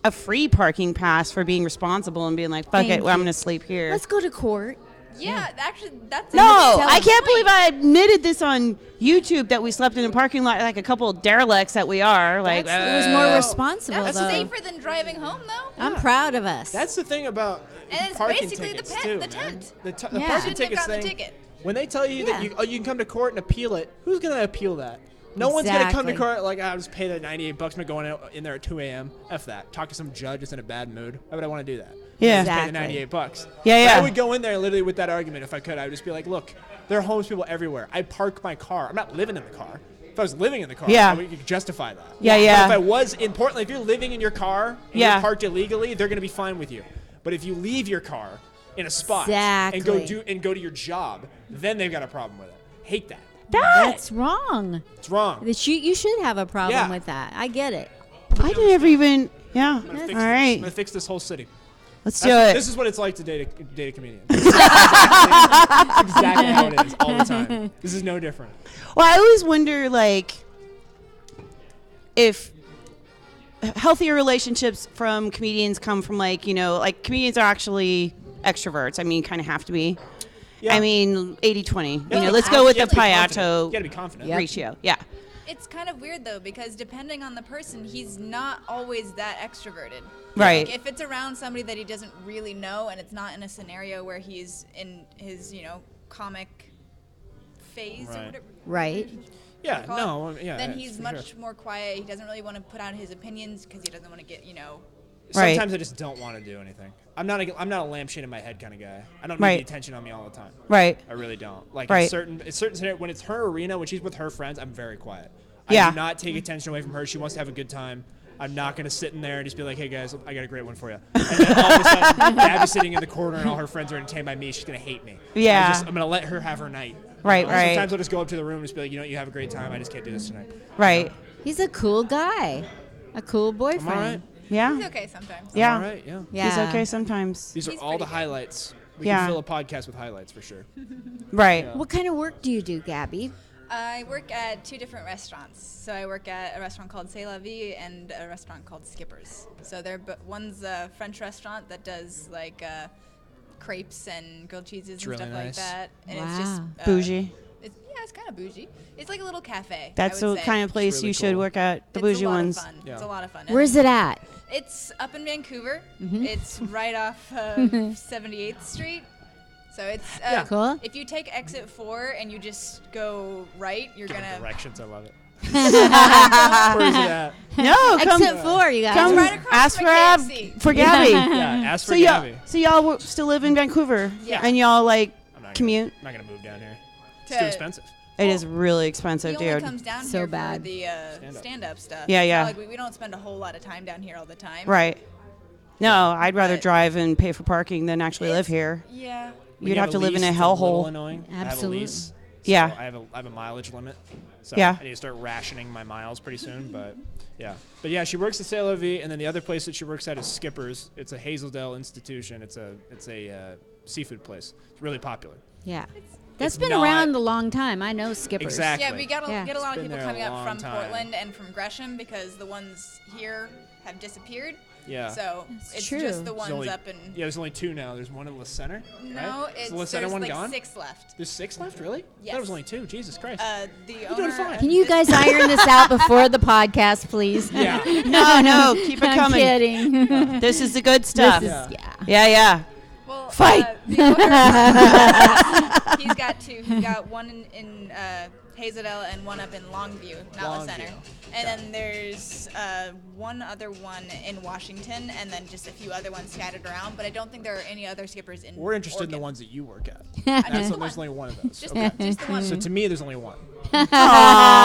a free parking pass for being responsible and being like, fuck Thank it, well, I'm you. going to sleep here. Let's go to court. Yeah, actually, that's No, Tell I them. can't believe I admitted this on YouTube that we slept in a parking lot like a couple of derelicts that we are. Like, It was more responsible, That's though. safer than driving home, though. I'm proud of us. That's the thing about And it's parking basically the tickets tent- too, the man. tent. The Yeah. parking Shouldn't have tickets gotten the thing. ticket. When they tell you that Yeah. you can come to court and appeal it, who's gonna appeal that? No one's gonna come to Exactly. court like, I'll just pay the $98. I'm going in there at 2 a.m. F that. Talk to some judge that's in a bad mood. Why would I want to do that? Yeah. Just pay the Exactly. $98. Yeah, yeah. I would go in there literally with that argument if I could. I would just be like, look, there are homeless people everywhere. I park my car. I'm not living in the car. If I was living in the car, Yeah. I would justify that. Yeah, yeah. But if I was in Portland, if you're living in your car and Yeah. you're parked illegally, they're going to be fine with you. But if you leave your car in a spot and Exactly. go to your job, then they've got a problem with it. Hate that. That's wrong. It's wrong. You should have a problem Yeah. with that. I get it. I never even, yeah. I'm gonna All fix right, I'm gonna fix this whole city. let's do it. This is what it's like to date a comedian. Exactly how it is all the time. This is no different. Well, I always wonder, like, if healthier relationships from comedians come from, like, you know, like comedians are actually extroverts. I mean, kind of have to be. Yeah. I mean, 80-20. Yeah, You know, let's go with you the have to be confident. You Pareto gotta be confident. Yep. ratio. Yeah. It's kind of weird though because depending on the person, he's not always that extroverted. Right. Like, if it's around somebody that he doesn't really know and it's not in a scenario where he's in his, comic phase or Right. whatever. Right. Yeah, call no, it, yeah. then yeah, he's for much sure. more quiet. He doesn't really want to put out his opinions because he doesn't want to get, Right. Sometimes I just don't want to do anything. I'm not a lampshade in my head kind of guy. I don't need Right. the attention on me all the time. Right. I really don't. Like Right. in certain scenario, when it's her arena, when she's with her friends, I'm very quiet. Yeah. I do not take attention away from her. She wants to have a good time. I'm not gonna sit in there and just be like, "Hey guys, I got a great one for you." And then all of a sudden, Gabby's sitting in the corner and all her friends are entertained by me. She's gonna hate me. Yeah. I'm gonna let her have her night. Right, right. Sometimes I'll just go up to the room and just be like, you have a great time. I just can't do this tonight. Right. He's a cool guy. A cool boyfriend. I'm all right. Yeah. he's okay sometimes. Yeah. All right. Yeah. Yeah. He's okay sometimes. These are He's all the pretty good. highlights. We Yeah. can fill a podcast with highlights for sure. Right. What kind of work do you do, Gabby? I work at 2 different restaurants. So I work at a restaurant called C'est La Vie and a restaurant called Skippers. So one's a French restaurant that does like crepes and grilled cheeses and really stuff nice. like that. And Wow. it's just Bougie. It's kind of bougie. It's like a little cafe. That's I the would say. kind of place really you should cool. work at. The It's bougie a lot ones. Of fun. Yeah. It's a lot of fun. Where's it at? It's up in Vancouver. Mm-hmm. It's right off 78th Street. So it's Yeah. Cool. if you take exit 4 and you just go right, you're Give gonna. directions. I love it. Where is it at? No, come, Except 4, you guys. come right across ask from for KFC. for Gabby. Yeah. Ask for So y'all, Gabby. so y'all still live in Vancouver? Yeah. And y'all like I'm not commute? I'm not gonna move down here. It's To- too expensive. It is really expensive, He only dude. comes down So here bad. for the stand-up stuff. Yeah, It's yeah. not like we don't spend a whole lot of time down here all the time. Right. No, I'd rather But- drive and pay for parking than actually live here. Yeah. When You'd you have to live in lease, a it's little hellhole. annoying. Absolutely. I have a lease, Yeah. So I have a mileage limit. So Yeah. I need to start rationing my miles pretty soon. But yeah. But yeah, she works at C'est La Vie, and then the other place that she works at is Skipper's. It's a Hazeldale institution. It's a seafood place. It's really popular. Yeah. That's It's been not- around a long time. I know Skippers. Exactly. Yeah, we get a Yeah. lot of been people there a coming up long from time. Portland and from Gresham because the ones here have disappeared. Yeah. So That's it's true. just the There's ones only- up in. Yeah, there's only 2 now. There's one in La Center. No, right? Is it's the La Center there's one like gone? 6 left. There's 6 left, really? I Yes. thought it was only 2. Jesus Christ. The You're owner. doing fine. Can you guys iron this out before the podcast, please? yeah. No, keep it I'm coming. kidding. This is the good stuff. This Yeah. is, yeah. Yeah, yeah. Well, Fight. The owner, he's got 2. He's got one in Hazeldale and one up in Longview, not La Center. Longview. And then there's one other one in Washington, and then just a few other ones scattered around. But I don't think there are any other skippers in. We're interested in the Oregon. ones that you work at. Just the There's one. only one of those. Just, Okay. just the one. So to me, there's only one.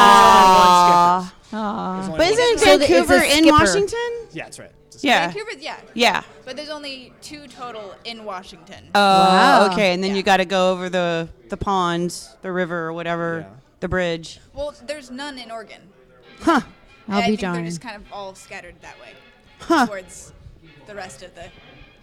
Aww. There's only But one isn't So it's a Vancouver in skipper. Washington? Yeah, that's right. Yeah. Vancouver's, yeah. Yeah. But there's only 2 total in Washington. Oh, Wow. okay. And then Yeah. you got to go over the pond, the river, or whatever, Yeah. the bridge. Well, there's none in Oregon. Huh. I'll I be think they're darned. just kind of all scattered that way Huh. towards the rest of the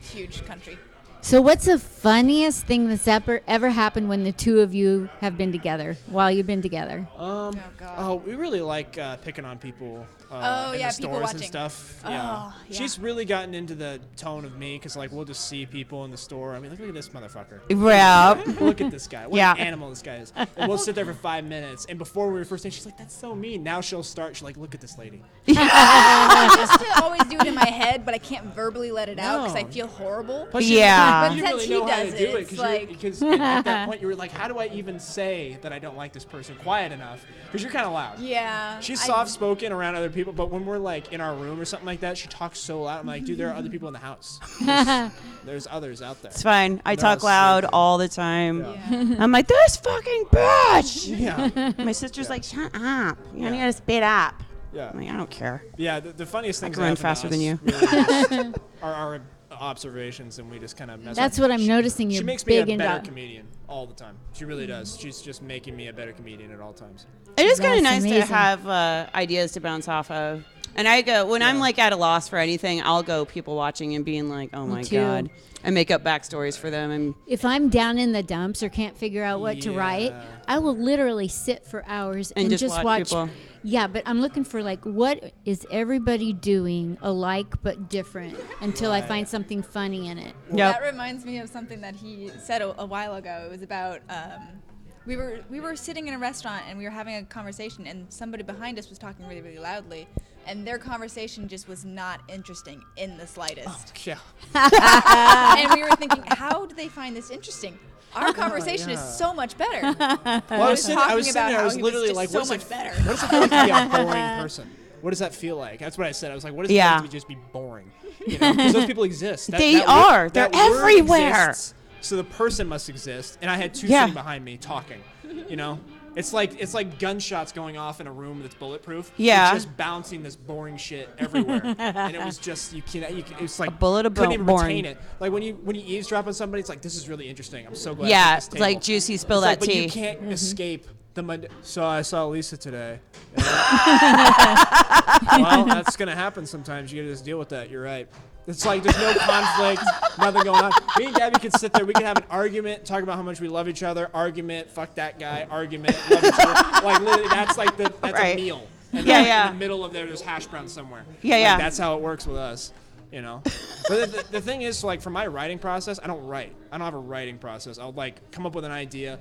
huge country. So, what's the funniest thing that's ever happened when the two of you have been together? While you've been together? Oh, God. Oh, we really like picking on people Oh, in yeah, the people stores and watching. stuff. Oh, Yeah. yeah. She's really gotten into the tone of me because, like, we'll just see people in the store. I mean, look at this motherfucker. Yeah. Look at this guy. What Yeah. an animal this guy is. And we'll sit there for 5 minutes. And before we were first saying, she's like, that's so mean. Now she'll start. She's like, look at this lady. I used to always do it in my head, but I can't verbally let it out because I No. feel horrible. Plus, Yeah. But You since really he know how to does do it, it it's like- because at that point you were like, how do I even say that I don't like this person quiet enough? Because you're kind of loud. Yeah. She's I- soft spoken around other people, but when we're like in our room or something like that, she talks so loud. I'm like, dude, there are other people in the house. There's others out there. It's fine. I They're talk all loud sleeping. all the time. Yeah. I'm like, this fucking bitch. Yeah. My sister's like, shut up. You Yeah. gotta spit up. Yeah. I'm like, I don't care. Yeah. The funniest things can run that happen faster to than us you. really just are our observations, and we just kind of mess That's with. what I'm noticing. You're She makes me big a into. better comedian all the time. She really does. She's just making me a better comedian at all times. It is kind of That's nice to amazing. have ideas to bounce off of. And I go, when I'm Yeah. like at a loss for anything, I'll go people watching and being like, oh my too. God. I make up backstories for them. And If I'm down in the dumps or can't figure out what to write, Yeah. I will literally sit for hours And and, just just watch watch. people. Yeah, but I'm looking for like what is everybody doing alike but different until I Right. find something funny in it. Yep. That reminds me of something that he said a while ago. It was about we were sitting in a restaurant and we were having a conversation, and somebody behind us was talking really, really loudly, and their conversation just was not interesting in the slightest. Yeah. And we were thinking, how do they find this interesting? Our conversation is Yeah. so much better. Well, I was sitting talking there, about I how was he was literally just like, so what's much it, better. what does it feel like to be a boring person? What does that feel like? That's what I said. I was like, what does it Yeah. feel like to just be boring? You know, because those people exist. They are. They're word everywhere. exists, so the person must exist. And I had 2 Yeah. sitting behind me talking. You know, it's like gunshots going off in a room that's bulletproof. Yeah. It's just bouncing this boring shit everywhere, and it was just you can't. It's like A bullet of couldn't even boring. retain it. Like when you eavesdrop on somebody, it's like this is really interesting. I'm so glad. I yeah, took this it's like table. Juicy, spill It's like, that but tea. you can't escape the So I saw Lisa today. well, that's gonna happen sometimes. You gotta just deal with that. You're right. It's like there's no conflict, nothing going on. Me and Gabby could sit there. We could have an argument, talk about how much we love each other. Argument, fuck that guy. Argument, love each other. Like literally, that's Right. a meal. And Yeah, then yeah. in the middle of there's hash browns somewhere. Yeah, Like, yeah. That's how it works with us. You know, but the thing is, like, for my writing process, I don't write. I don't have a writing process. I'll like come up with an idea.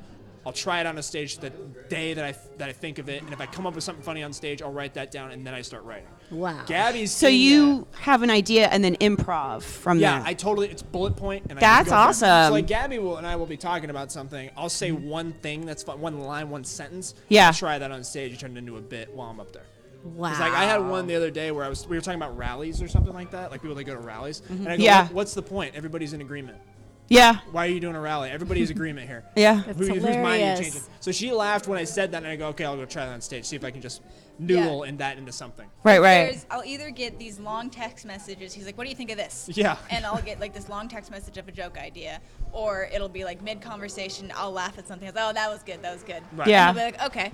I'll try it on a stage the day that I think of it, and if I come up with something funny on stage, I'll write that down, and then I start writing. Wow. Gabby's So seen you have an idea and then improv from yeah, there. it's bullet point, and That's I just go from it. awesome. So like Gabby and I will be talking about something. I'll say one thing that's fun, one line, one sentence. Yeah. I'll try that on stage and turn it into a bit while I'm up there. Wow. It's like I had one the other day where we were talking about rallies or something like that, like people that go to rallies, and I go, Yeah. What's the point? Everybody's in agreement. Yeah. Why are you doing a rally? Everybody's agreement here. Yeah. That's Whose mind are you hilarious. changing? So she laughed when I said that, and I go, okay, I'll go try that on stage, see if I can just noodle in that into something. Right. Right. I'll either get these long text messages. He's like, "What do you think of this?" Yeah. And I'll get like this long text message of a joke idea, or it'll be like mid conversation. I'll laugh at something. I'll say, "Oh, that was good. That was good." Right. Yeah. And he'll be like, "Okay,"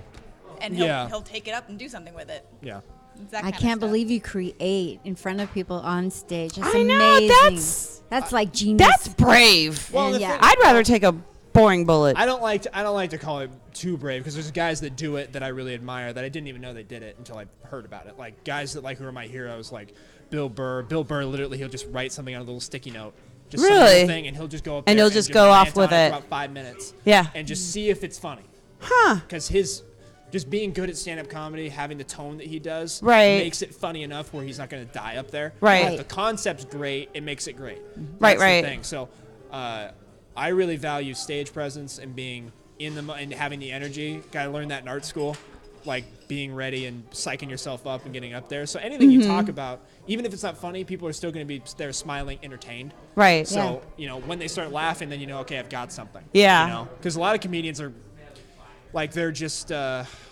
and he'll take it up and do something with it. Yeah. It's that I kind of can't stuff. believe you create in front of people on stage. That's I know, amazing. That's like genius. That's brave. Well, the Yeah. thing- I'd rather take a boring bullet. I don't like to call it too brave because there's guys that do it that I really admire that I didn't even know they did it until I heard about it. Like guys that like who are my heroes, like Bill Burr. Bill Burr literally he'll just write something on a little sticky note, just some Really? little thing, and he'll just go up And there he'll just go rant off with on it. for about 5 minutes. Yeah. and just see if it's funny. Huh. Because his just being good at stand-up comedy, having the tone that he does, Right. makes it funny enough where he's not going to die up there. Right. If the concept's great, it makes it great. Right, That's right. The thing. So, I really value stage presence and being in the and having the energy. Got to learn that in art school, like being ready and psyching yourself up and getting up there. So anything you talk about, even if it's not funny, people are still going to be there smiling, entertained. Right. So when they start laughing, then okay, I've got something. Yeah. Because a lot of comedians are like they're just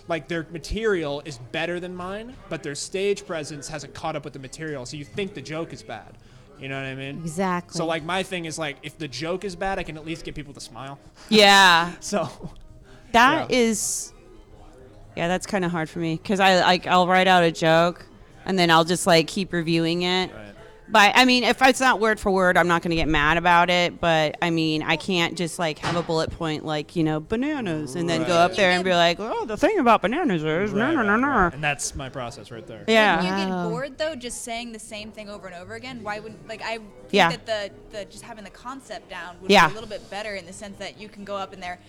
like their material is better than mine, but their stage presence hasn't caught up with the material. So you think the joke is bad. You know what I mean? Exactly. So like my thing is like if the joke is bad, I can at least get people to smile. Yeah. So That Yeah. is, that's kind of hard for me because I'll write out a joke and then I'll just like keep reviewing it. Right. But I mean, if it's not word for word, I'm not going to get mad about it. But I mean, I can't just like have a bullet point like bananas and then go Right. up there and be like, oh, the thing about bananas is no. And that's my process right there. Yeah. When you Wow. get bored though, just saying the same thing over and over again, why wouldn't I think Yeah. that the just having the concept down would Yeah. be a little bit better in the sense that you can go up in there,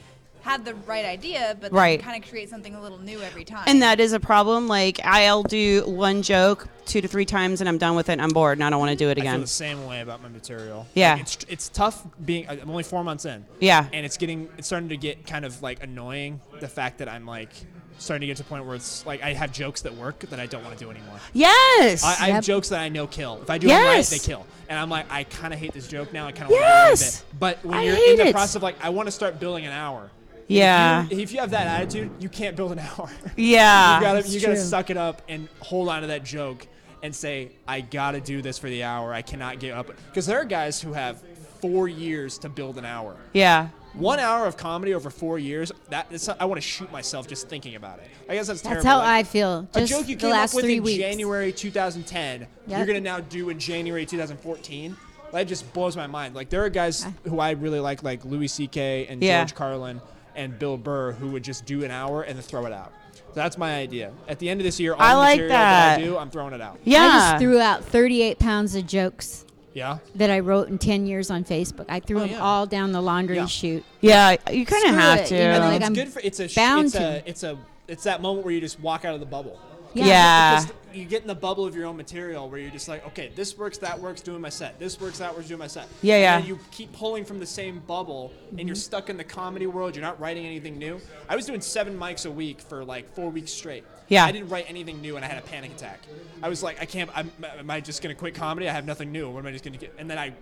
have the right idea, but then Right. kind of create something a little new every time. And that is a problem. Like I'll do one joke 2 to 3 times and I'm done with it and I'm bored and I don't want to do it I feel again. the same way about my material. Yeah. Like, it's tough being. I'm only 4 months in. Yeah. And it's starting to get kind of like annoying. The fact that I'm like starting to get to the point where it's like I have jokes that work that I don't want to do anymore. Yes. I have Yep. jokes that I know kill. If I do them right, Yes. they kill. And I'm like, I kind of hate this joke now. I kind of want to get rid of Yes. it. But when I you're hate in the it. process of like, I want to start building an hour. Yeah. If you have that attitude, you can't build an hour. Yeah. you gotta true. suck it up and hold on to that joke and say, I gotta do this for the hour. I cannot give up. Because there are guys who have 4 years to build an hour. Yeah. 1 hour of comedy over 4 years, I want to shoot myself just thinking about it. I guess that's terrible. That's how Like, I feel. a Just joke you the came last up with 3 in weeks. January 2010, Yep. you're going to now do in January 2014. That just blows my mind. Like, there are guys who I really like Louis C.K. and Yeah. George Carlin and Bill Burr, who would just do an hour and then throw it out. So that's my idea. At the end of this year, all I the like material that I that. do, I'm throwing it out. Yeah. I just threw out 38 pounds of jokes Yeah? that I wrote in 10 years on Facebook. I threw Oh, them yeah. all down the laundry Yeah. chute. Yeah, you kind of Screw have it, to. you know, I like think it's I'm good for it's that moment where you just walk out of the bubble. Yeah. Because you get in the bubble of your own material where you're just like, okay, this works, that works, doing my set. This works, that works, doing my set. Yeah, yeah. And then you keep pulling from the same bubble, and you're stuck in the comedy world. You're not writing anything new. I was doing 7 mics a week for like 4 weeks straight. Yeah. I didn't write anything new, and I had a panic attack. I was like, am I just going to quit comedy? I have nothing new. What am I just going to get? And then I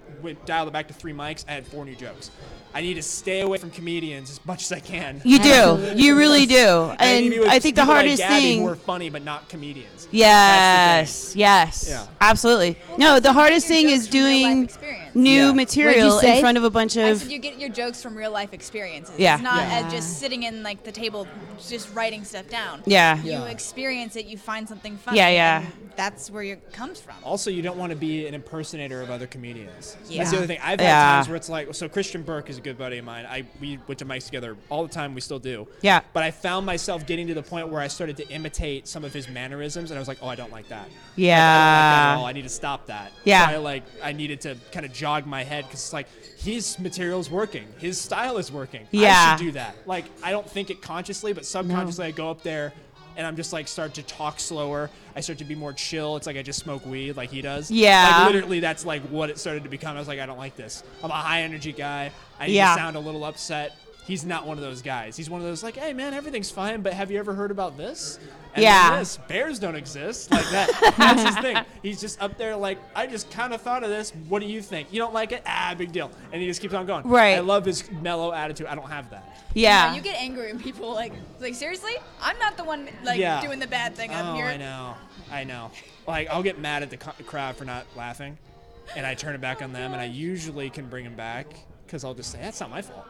dialed it back to 3 mics. I had 4 new jokes. I need to stay away from comedians as much as I can. You do. Absolutely. You really do. I need to And be with I think the people like hardest Gaby thing. who are funny but not comedians. Yes. That's Yes. Yeah. Absolutely. No, the hardest Your thing jokes is from real life doing experience. new Yeah. material What'd you in say? front of a bunch I of. said you get your jokes from real life experiences. Yeah. It's not Yeah. just sitting in like the table just writing stuff down. Yeah. You experience it, you find something funny. Yeah, yeah. And that's where it comes from. Also, you don't want to be an impersonator of other comedians. Yeah. That's the other thing. I've had Yeah. times where it's like, so Christian Burke is a good buddy of mine. We went to mics together all the time. We still do. Yeah. But I found myself getting to the point where I started to imitate some of his mannerisms, and I was like, oh, I don't like that. Yeah. Like, I don't like that at all. I need to stop that. Yeah. So I needed to kind of jog my head because it's like his material's working, his style is working. Yeah. I should do that. Like I don't think it consciously, but subconsciously I go up there. And I'm just like start to talk slower. I start to be more chill. It's like I just smoke weed like he does. Yeah. Like literally that's like what it started to become. I was like, I don't like this. I'm a high energy guy. I need Yeah. to sound a little upset. he's not one of those guys. He's one of those like, hey man, everything's fine, but have you ever heard about this? And Yeah. then this, bears don't exist like that. That's his thing. He's just up there like, I just kind of thought of this. What do you think? You don't like it? Ah, big deal. And he just keeps on going. Right. I love his mellow attitude. I don't have that. Yeah. You get angry when people like seriously? I'm not the one like Yeah. doing the bad thing up here. I know. Like, I'll get mad at the crowd for not laughing, and I turn it back on them, and I usually can bring them back because I'll just say, that's not my fault.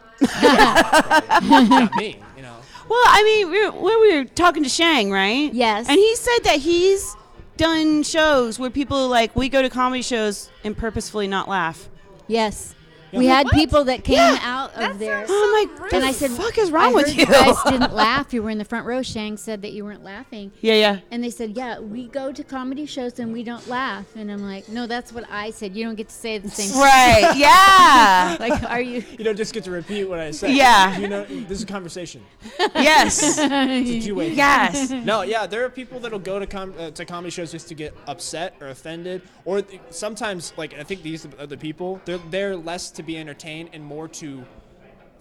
Not me, you know. Well, I mean, we were talking to Shang, right? Yes. And he said that he's done shows where people like, we go to comedy shows and purposefully not laugh. Yes. We had people that came out of there. Oh my! And I said, "What the fuck is wrong with you?" You guys didn't laugh. You were in the front row. Shang said that you weren't laughing. Yeah. And they said, yeah, we go to comedy shows and we don't laugh. And I'm like, no, that's what I said. You don't get to say the same thing. Right. Yeah. Like, are you? You don't just get to repeat what I say. Yeah. You know, this is a conversation. Yes. It's a two-way thing. Yes. No, yeah, there are people that'll go to comedy shows just to get upset or offended, or sometimes, like, I think these are the people, they're less to be entertained and more to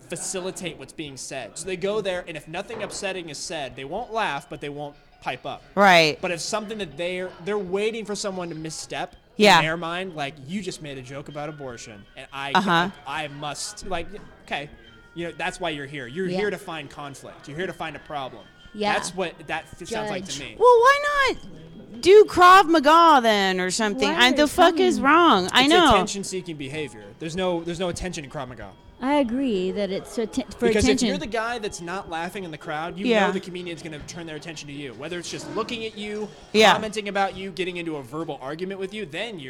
facilitate what's being said. So they go there, and if nothing upsetting is said, they won't laugh, but they won't pipe up. Right. But if something that they're waiting for someone to misstep Yeah. in their mind, like, you just made a joke about abortion, and I must, like, okay, you know, that's why you're here. You're Yeah. here to find conflict. You're here to find a problem. Yeah. That's what that sounds like to Judge. me. Well, why not do Krav Maga then or something? Why The are fuck some- is wrong? I It's know. attention-seeking behavior. There's no attention in Krav Maga. I agree that it's for Because attention. if you're the guy that's not laughing in the crowd, you Yeah. know the comedian's going to turn their attention to you. Whether it's just looking at you, Yeah. commenting about you, getting into a verbal argument with you, then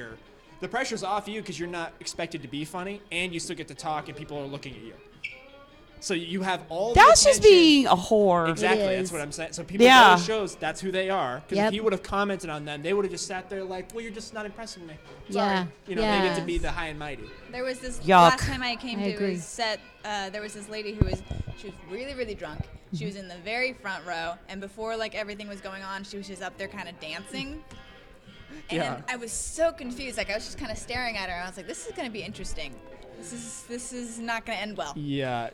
the pressure's off you because you're not expected to be funny, and you still get to talk, and people are looking at you. So you have all That's the just attention. being a whore. Exactly, It that's is. what I'm saying. So people Yeah. go to shows, that's who they are. Because Yep. if he would have commented on them, they would have just sat there like, well, you're just not impressing me. Sorry. Yeah. You know, they get to be Yes. the high and mighty. There was this Yuck. last time I came I to agree. his set. There was this lady who was really really drunk. She was in the very front row, and before like everything was going on, she was just up there kind of dancing. And Yeah. I was so confused. Like I was just kind of staring at her, and I was like, "This is gonna be interesting. This is not gonna end well." Yeah.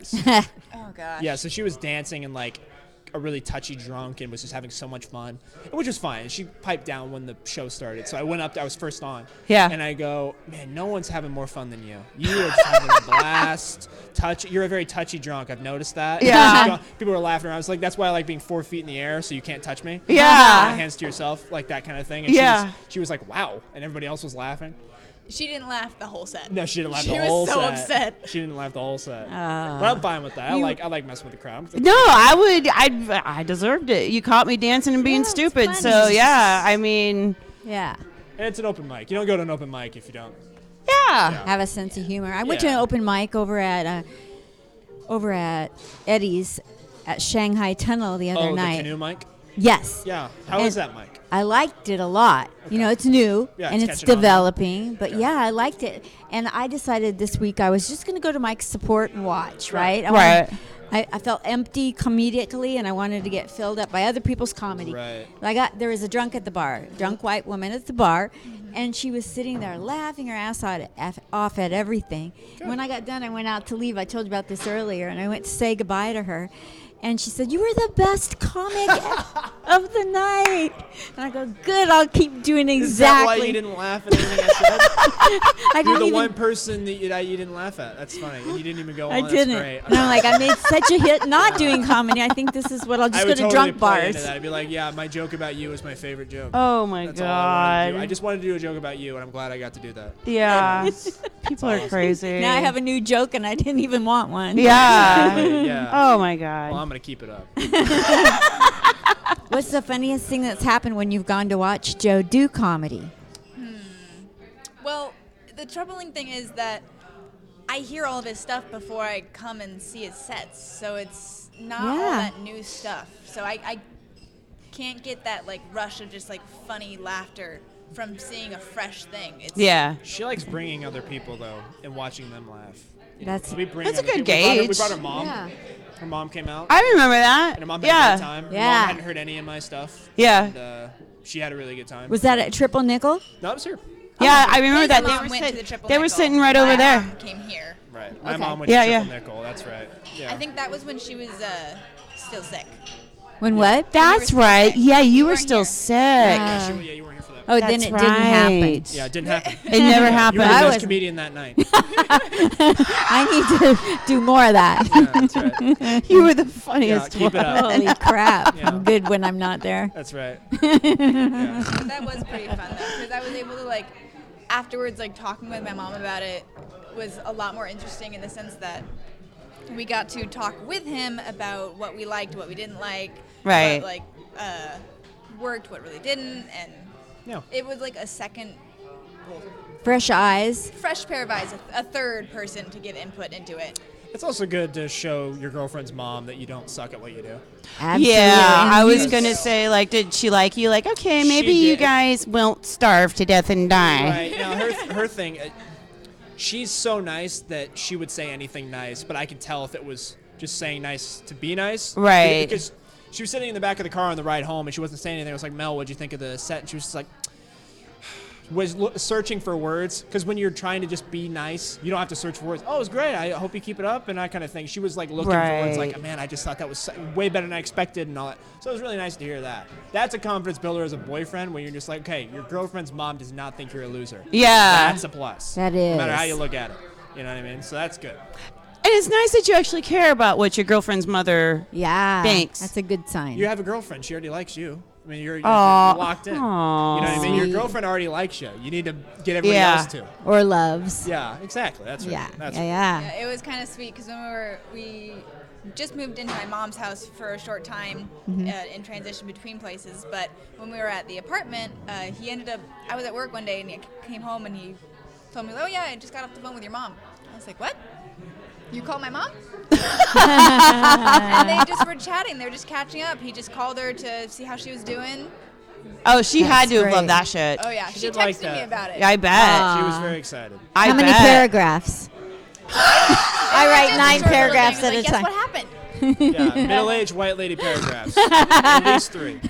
Oh gosh. Yeah, so she was dancing and like a really touchy drunk and was just having so much fun, which was fine. She piped down when the show started, so I went up. I was first on. Yeah. And I go, man, no one's having more fun than you. You are just having a blast. You're a very touchy drunk. I've noticed that. Yeah. People were laughing around. I was like, that's why I like being 4 feet in the air, so you can't touch me. Yeah. Hands to yourself, like that kind of thing. And Yeah. She was like, wow, and everybody else was laughing. She didn't laugh the whole set. No, she didn't laugh She the was whole so set. upset. She didn't laugh the whole set. But I'm fine with that. I like messing with the crowd. No, I deserved it. You caught me dancing and being Yeah, it's stupid. funny. So yeah, I mean, yeah. And it's an open mic. You don't go to an open mic if you don't. yeah. Have a sense of humor. I went to Yeah. an open mic over at Eddie's at Shanghai Tunnel the other Oh, night. the canoe mic? Yes. Yeah. How And is that mic? I liked it a lot. You know, it's new Yeah, and it's it's catching on. developing, but yeah, I liked it. And I decided this week I was just going to go to Mike's support and watch, right? Right. I felt empty comedically, and I wanted to get filled up by other people's comedy. Right. There was a drunk at the bar, drunk white woman at the bar, and she was sitting there laughing her ass off at everything. When I got done, I went out to leave. I told you about this earlier, and I went to say goodbye to her. And she said, "You were the best comic of the night." And I go, "Good, I'll keep doing exactly." Is that why you didn't laugh at anything I said? I You're didn't the even, one person that you didn't laugh at. That's funny. You didn't even go on. I That's didn't. great. And I'm like, I made such a hit not doing comedy. I think this is what I'll just I go would to totally drunk play bars. into that. I'd be like, yeah, my joke about you is my favorite joke. Oh my That's all I wanted to do. I god. just wanted to do a joke about you, and I'm glad I got to do that. Yeah. People are crazy. Now I have a new joke, and I didn't even want one. Yeah. Yeah. Oh my god. Well, I'm gonna keep it up. What's the funniest thing that's happened when you've gone to watch Joe do comedy? Well, the troubling thing is that I hear all of his stuff before I come and see his sets, so it's not all Yeah. that new stuff. So I can't get that like rush of just like funny laughter from seeing a fresh thing. It's, Yeah. She likes bringing other people though and watching them laugh. That's We bring That's a other good people. We gauge. brought her mom. Yeah. Her mom came out. I remember that. And her mom had a good Yeah. time. Her Yeah. mom hadn't heard any of my stuff. Yeah. And she had a really good time. Was that at Triple Nickel? No, it was here. Yeah, I remember His that. mom went to the Triple They were Nickel. sitting right My over there. mom came here. Right. right. My Okay. mom went Yeah, to yeah. triple nickel. That's right. Yeah. I think that was when she was still sick. When what? That's still right. sick. Yeah, you were weren't still here. sick. Yeah, you weren't here for that. Oh, That's then it didn't happen. right. Yeah, it didn't happen. It never You happened. were the I best was- comedian that night. I need to do more of that. Yeah, that's right. You were the Yeah, funniest keep it up. Holy crap. Yeah. I'm good when I'm not there. That's right. Yeah. That was pretty fun though, because I was able to like afterwards, like talking with my mom about it was a lot more interesting in the sense that we got to talk with him about what we liked, what we didn't like, Right. what like worked, what really didn't, and Yeah. it was like a second Fresh eyes. fresh pair of eyes, a third person to give input into it. It's also good to show your girlfriend's mom that you don't suck at what you do. Absolutely. Yeah, I was Yes. gonna say, like, did she like you? Like, okay, maybe She you did. guys won't starve to death and die. Right. Now, her thing, she's so nice that she would say anything nice, but I could tell if it was just saying nice to be nice. Right. Because she was sitting in the back of the car on the ride home, and she wasn't saying anything. I was like, Mel, what'd you think of the set? And she was just like, searching for words, because when you're trying to just be nice, you don't have to search for words. Oh, it was great. I hope you keep it up, and that kind of thing. She was like looking for words, like, Right. man, I just thought that was way better than I expected, and all that. So it was really nice to hear that. That's a confidence builder as a boyfriend, when you're just like, okay, your girlfriend's mom does not think you're a loser. Yeah. That's a plus. That No matter how is. you look at it. You know what I mean? So that's good. And it's nice that you actually care about what your girlfriend's mother. Yeah. Thanks. That's a good sign. You have a girlfriend. She already likes you. I mean, you're Aw. locked in. Aw. You know what I mean? Your Sweet. girlfriend already likes you. You need to get everybody Yeah. else to. Or loves. Yeah, exactly. That's right. Yeah. That's Yeah. right. Yeah. Yeah, it was kind of sweet because when we just moved into my mom's house for a short time in transition between places. But when we were at the apartment, he ended up. I was at work one day and he came home and he told me, "Oh yeah, I just got off the phone with your mom." I was like, "What? You called my mom?" And they just were chatting. They were just catching up. He just called her to see how she was doing. Oh, she had to have great. loved that shit. Oh yeah, She she did like texted me that. about it. Yeah, I bet. She was very excited. I How many bet. paragraphs? I write Just 9 short little paragraphs things at a like, Guess time. what happened? Yeah, middle-aged white lady paragraphs. At least 3.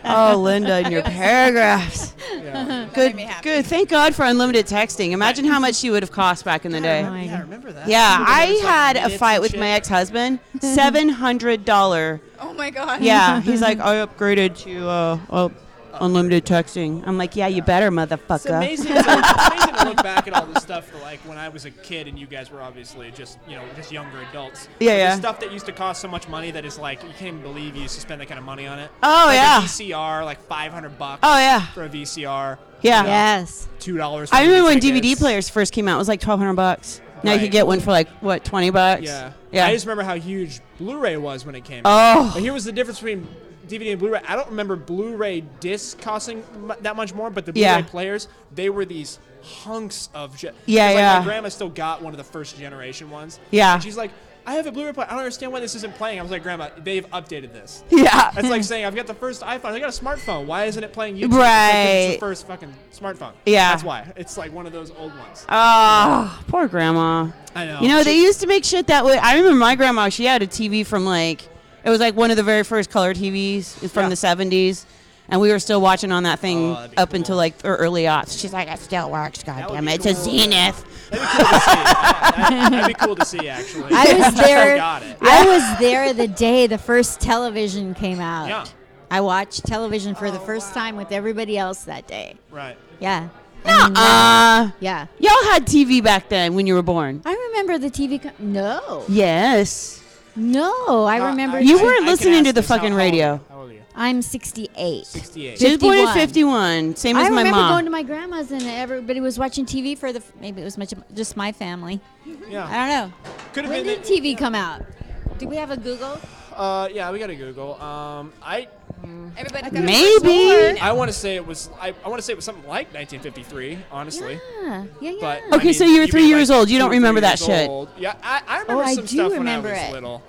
Oh, Linda and your paragraphs. Yeah. Good, made me happy. good. Thank God for unlimited texting. Imagine how much she would have cost back in the day. my Yeah, I remember that. Yeah, Remember I there was, like, had a minutes fight and with shit? my ex-husband. $700. Oh my god. Yeah, he's like, I upgraded to unlimited texting. I'm like, yeah, you better, It's motherfucker. amazing, it's amazing to look back at all this stuff for, like, when I was a kid and you guys were obviously just younger adults. Yeah, But yeah. The stuff that used to cost so much money that is like, you can't even believe you used to spend that kind of money on it. Oh, like yeah. A VCR, like $500 Oh yeah, for a VCR. yeah. Yes. $2 for I remember when movie DVD tickets. players first came out. It was like $1,200. Now you Right. could get one for like what, $20? Yeah. Yeah. I just remember how huge Blu-ray was when it came out. Oh. But here was the difference between DVD and Blu-ray. I don't remember Blu-ray discs costing that much more, but the Blu-ray Yeah. players, they were these hunks of shit. Yeah, 'Cause, like, yeah. my grandma still got one of the first generation ones. Yeah. And she's like, I have a Blu-ray player. I don't understand why this isn't playing. I was like, Grandma, they've updated this. Yeah. That's like saying, I've got the first iPhone. I got a smartphone. Why isn't it playing YouTube? It's Right. the first fucking smartphone. Yeah. That's why. It's like one of those old ones. Oh, poor grandma. I know. You know, they She- used to make shit that way. I remember my grandma, she had a TV from like, it was like one of the very first color TVs from Yeah. the 70s. And we were still watching on that thing Oh, that'd be up cool. until like early aughts. She's like, it still works, That would goddamn be it. It's a cool. Zenith. That'd be cool to see. That'd be cool to see, actually. I was Just there. got it. I was there the day the first television came out. Yeah. I watched television for the first time with everybody else that day. Right. Yeah. I mean, yeah. Y'all had TV back then when you were born. I remember the TV. No. Yes. No. I remember. You I weren't can listening ask to the this. How fucking old are you? radio. How old are you? I'm 68. 68. She was born in 51. 51. Same as I my remember mom. going to my grandma's and everybody was watching TV for maybe it was just my family. Yeah. I don't know. Could have When been. did TV come out? Do we have a Google? Yeah, we got to Google. Everybody got Maybe. I want to say it was. I want to say it was something like 1953. Honestly. Yeah. But Okay, so you were 3 mean, years like, old. You don't 2 or 3 remember that years shit. old. Yeah, I remember I some do stuff remember when I was it. little.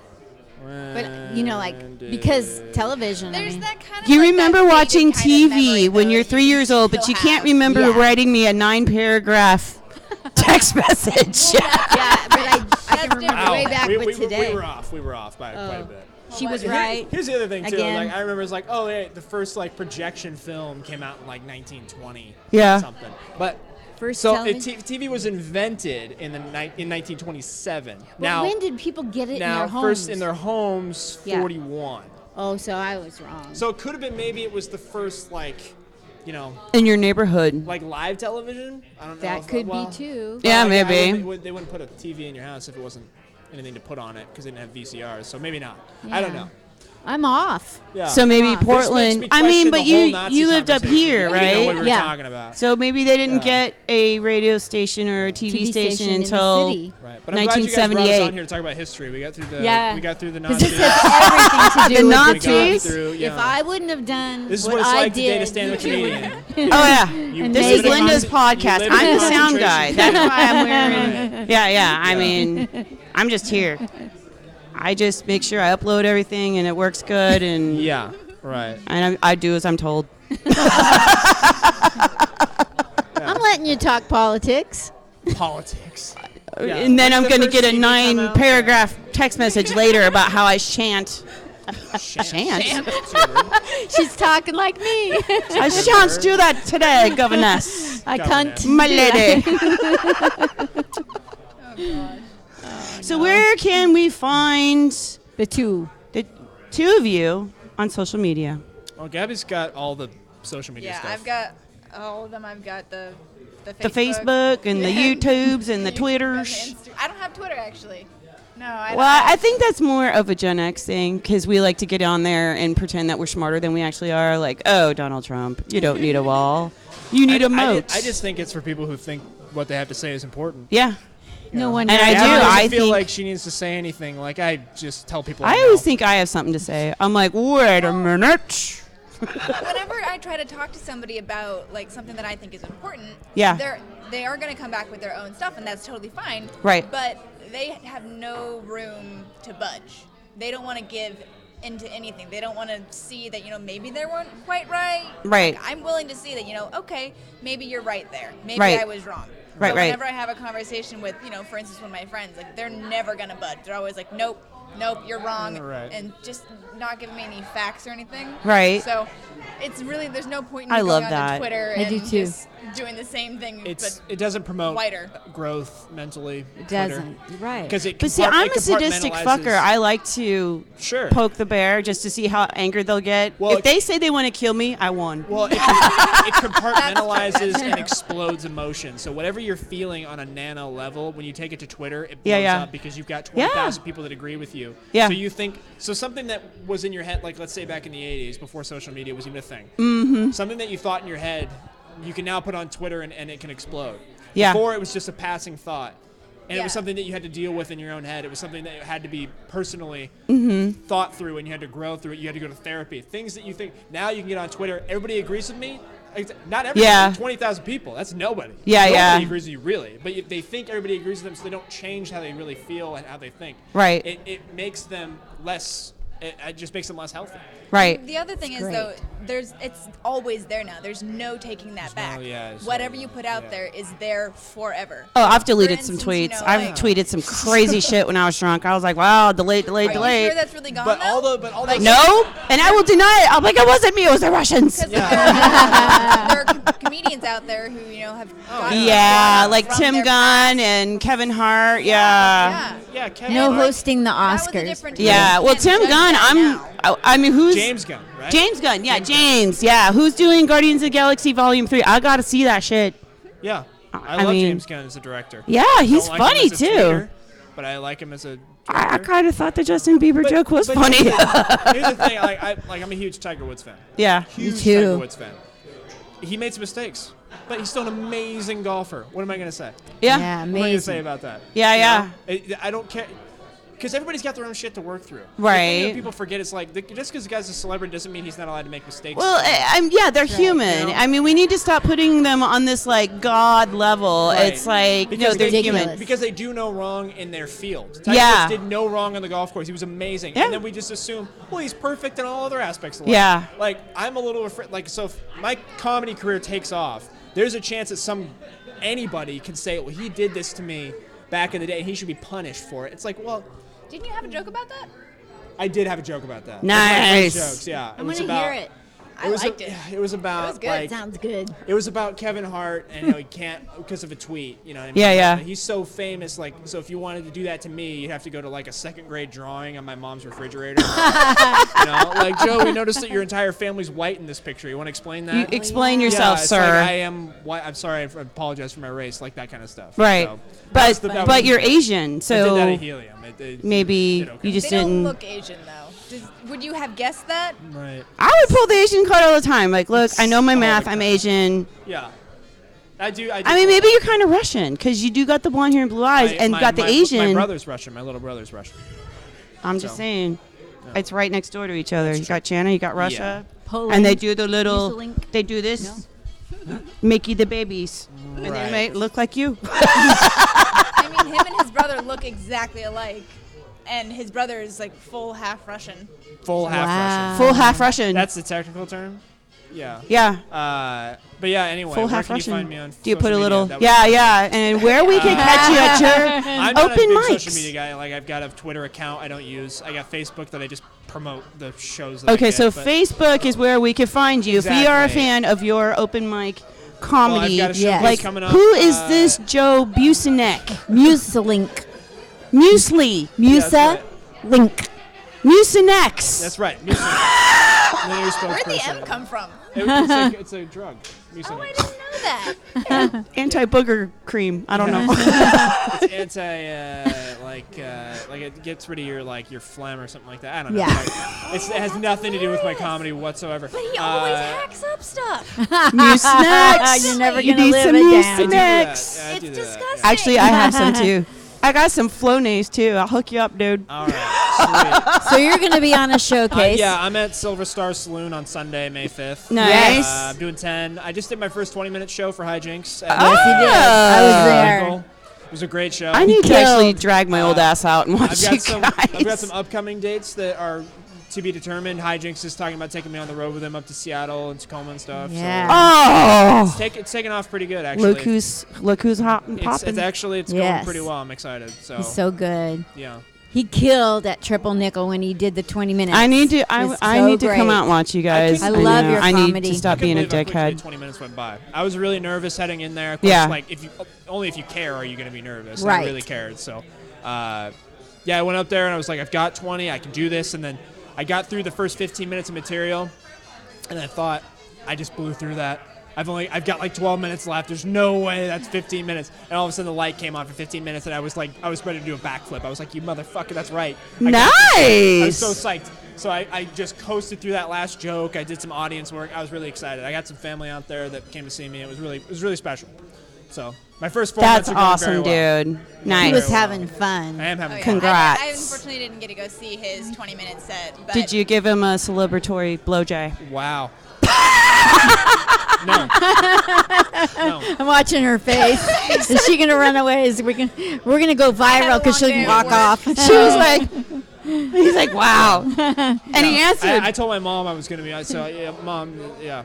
But like because television. I There's mean, that kind of. You like remember that watching faded kind of TV memory, when though, you're that 3 years old, but still you can't have. remember Yeah. writing me a 9-paragraph text message. yeah, but I can remember different. way back we, with we, today. We were off by quite a bit. She was Here- right. Here's the other thing too. Again. Like I remember, it's like, oh, yeah, the first like projection film came out in like 1920. Yeah. Something. But First So television? TV was invented in 1927. Well, Now, when did people get it in their homes? first in their homes, Yeah. 41. Oh, so I was wrong. So it could have been maybe it was the first In your neighborhood. like live television. I don't know. that if- could well, be too. Yeah, I maybe. they wouldn't put a TV in your house if it wasn't anything to put on it because they didn't have VCRs. So maybe not. I don't Yeah. know. I'm off. Yeah. So maybe This makes Portland. me I mean, question but the whole Nazi you lived up conversation. here, We didn't know what right? we were Yeah. talking about. So maybe they didn't Yeah. get a radio station or a TV station in the until city. Right. But I'm glad you guys brought us 1978. on here to talk about history. We got through the Yeah. we got through the Because Nazis. this has everything to do The with Nazis? We got Nazis. through, If yeah. I wouldn't have done This is what what it's I like did, today to stand with a comedian. Oh yeah, And this maybe- is Linda's You podcast. live in I'm a the sound concentration guy. camp. That's why I'm wearing it. Yeah. I mean, I'm just here. I just make sure I upload everything and it works good, and Yeah. Right. I do as I'm told. I'm letting you talk politics. Politics. Yeah. And then When's I'm the going to first get a CD come out? 9-paragraph text message later about how I shan't. Shan't? She's talking like me. I shan't do that today, governess. I Governess. can't. My do that. lady. So where can we find The two. the two of you on social media? Well, Gabby's got all the social media Yeah, stuff. I've got all of them. I've got the The Facebook and the YouTubes and the Twitters. I don't have Twitter actually. No, I don't. Well, I think that's more of a Gen X thing because we like to get on there and pretend that we're smarter than we actually are. Like, oh, Donald Trump, you don't need a wall. You need a moat. I just think it's for people who think what they have to say is important. Yeah. No one. And I Gabby do. doesn't I feel think like she needs to say anything. Like I just tell people. I know. always think I have something to say. I'm like, wait a minute. Whenever I try to talk to somebody about like something that I think is important, Yeah. they are going to come back with their own stuff, and that's totally fine. Right. But they have no room to budge. They don't want to give into anything. They don't want to see that maybe they weren't quite right. Right. Like, I'm willing to see that okay, maybe you're right there. Maybe Right. I was wrong. Right, But right. whenever I have a conversation with for instance, one of my friends, like they're never gonna budge. They're always like, nope, you're wrong, Right. and just not giving me any facts or anything. Right. So it's really there's no point in I going love onto that. Twitter I and do too. just doing the same thing. It doesn't promote wider. growth mentally. It doesn't. Right. Because it. But see, I'm a sadistic fucker. compartmentalizes- I like to Sure. poke the bear just to see how angered they'll get. Well, if it- they say they want to kill me, I won. Well, it compartmentalizes and explodes emotion. So whatever you're feeling on a nano level, when you take it to Twitter, it blows Yeah. up because you've got 20,000 people that agree with you. Yeah. So you think something that was in your head, like let's say back in the 80s, before social media was even a thing. Mm-hmm. Something that you thought in your head, you can now put on Twitter and it can explode. Yeah. Before it was just a passing thought. And it was Yeah. something that you had to deal with in your own head. It was something that had to be personally Mm-hmm. thought through, and you had to grow through it. You had to go to therapy. Things that you think now you can get on Twitter. Everybody agrees with me. Not everybody. Yeah. 20,000 people. That's nobody. Yeah, nobody yeah. agrees with you really, but they think everybody agrees with them, so they don't change how they really feel and how they think. Right. It makes them less. It just makes them less healthy. Right. The other thing is great. though, it's always there now. There's no taking that back. Whatever you put out there is there forever. Oh, I've deleted some instance, tweets. like- I've tweeted some crazy shit when I was drunk. I was like, wow, delete. Are you sure that's really gone But now? all the No, and I will deny it. I'm like, it wasn't me. It was the Russians. Because there are comedians out there who have gotten Yeah, blown up like from Tim their Gunn past. and Kevin Hart. Yeah. Yeah, Kevin. No Hart. hosting the That was a Oscars. different Yeah. time. You Well, can't Tim judge Gunn. that now. I mean, who's James Gunn, right? James Gunn? Yeah, James. Yeah, who's doing Guardians of the Galaxy Volume 3? I gotta see that shit. Yeah. I I love mean- James Gunn as a director. Yeah, he's Don't like funny him as a too. tweeter, but I like him as a I director. kind of thought the Justin Bieber joke was but funny. Here's the thing. I'm a huge Tiger Woods fan. Yeah. Huge too. Tiger Woods fan. He made some mistakes, but he's still an amazing golfer. What am I going to say? Yeah. Yeah, What am I going to amazing. say about that? Yeah, You yeah. know? I don't care. Because everybody's got their own shit to work through. The thing Right. that people forget is just because the guy's a celebrity doesn't mean he's not allowed to make mistakes. Well, yeah, they're human. You know? I mean, we need to stop putting them on this like God level. Right. It's like no, Because they're they- human. Because they do no wrong in their field. Tiger Yeah. Woods did no wrong on the golf course. He was amazing. Yeah. And then we just assume, well, he's perfect in all other aspects of life. Yeah. Like, I'm a little afraid. Like, so if my comedy career takes off, there's a chance that anybody can say, well, he did this to me back in the day, and he should be punished for it. It's like, well, Didn't you have a joke about that? I did have a joke about that. Nice. One of my first jokes, yeah. I'm was gonna about, hear it. I liked it. It was about It was good. like Sounds good. it was about Kevin Hart, and he can't because of a tweet. You know what I mean? Yeah, yeah. But he's so famous. Like, so if you wanted to do that to me, you'd have to go to like a second grade drawing on my mom's refrigerator. Like, Joe, we noticed that your entire family's white in this picture. You want to explain that? You explain yourself, it's sir. Like, I am white. I'm sorry. I apologize for my race. Like that kind of stuff. Right. So, but you're Asian, I did that so at Helium. maybe did okay. you just They don't didn't. look Asian though. Would you have guessed that? Right. I would pull the Asian card all the time. Like, look, I know my all math. the I'm time. Asian. Yeah. I do. I mean, maybe you're kind of Russian because you do got the blonde hair and blue eyes, and got the Asian. My brother's Russian. My little brother's Russian. I'm just So, saying, it's right next door to each other. You got China, you got Russia, Poland, and they do the little. Bueselinck. They do this. Mickey the babies, and they Right. might look like you. I mean, him and his brother look exactly alike, and his brother is like full half Russian. Full half Wow. Russian. Full half Russian. That's the technical term. Yeah. Yeah. But yeah. Anyway, Full where half can Russian. you find me on? Do you put social a little? media? That Yeah, would- yeah. And where we can catch you at your I'm not a open big mics. social media guy. Like I've got a Twitter account I don't use. I got Facebook that I just promote the shows. That I Okay, get, so but- Facebook is where we can find you. If we are a Exactly. fan of your open mic comedy, Well, I've got a show like coming up, who is this Joe Bueselinck? Bueselinck. Muesli. Yeah, Link. Mucinex. that's right. Mucinex. Where'd the M come from? It's a drug. Oh, Mucinex. I didn't know that. Anti-booger cream. I don't know. It's like it gets rid of your phlegm or something like that. I don't know. Yeah. Like, it has nothing to do with my comedy whatsoever. But he always hacks up stuff. Mucinex. You're never You gonna need live some it down. I do that. Mucinex. Yeah, I do It's that. disgusting. Actually, I have some too. I got some Flonase too. I'll hook you up, dude. All right. So you're going to be on a Sweet. showcase. Yeah, I'm at Silver Star Saloon on Sunday, May 5th. Nice. I'm doing 10. I just did my first 20-minute show for Hijinks. Yes, you did. I was there. It was a great show. I need to killed. actually drag my old ass out and watch you guys. I've got some upcoming dates that are to be determined. Hijinks is talking about taking me on the road with him up to Seattle and Tacoma and stuff. Yeah. Oh, It's taken off pretty good, actually. look who's hot and It's popping. going Yes. pretty well. I'm excited. So, He's so good. yeah. He killed at Triple Nickel when he did the 20 minutes. I need to. It's I so need to come great. out and watch you guys. I love know. your I need comedy. to stop I couldn't being a believe how quickly dickhead. 20 minutes went by. I was really nervous heading in there. Of course, Yeah. Like only if you care are you going to be nervous. And Right. I really cared. So, yeah, I went up there and I was like, I've got 20. I can do this. And then I got through the first 15 minutes of material, and I thought I just blew through that. I've got like 12 minutes left. There's no way that's 15 minutes. And all of a sudden the light came on for 15 minutes, and I was ready to do a backflip. I was like, you motherfucker, that's right. I got this. I was so psyched. So I just coasted through that last joke. I did some audience work. I was really excited. I got some family out there that came to see me. It was really special. So my first 4 That's months are going awesome, very well. dude. He Nice. was having fun. I am having Oh, yeah. fun. Congrats. I unfortunately didn't get to go see his 20-minute set. But Did you give him a celebratory blowjay? Wow. No. I'm watching her face. Is she gonna run away? We're gonna go viral because she long can day walk at off. She was like, he's like, wow. And he answered. I told my mom I was going to be. So yeah, mom. Yeah.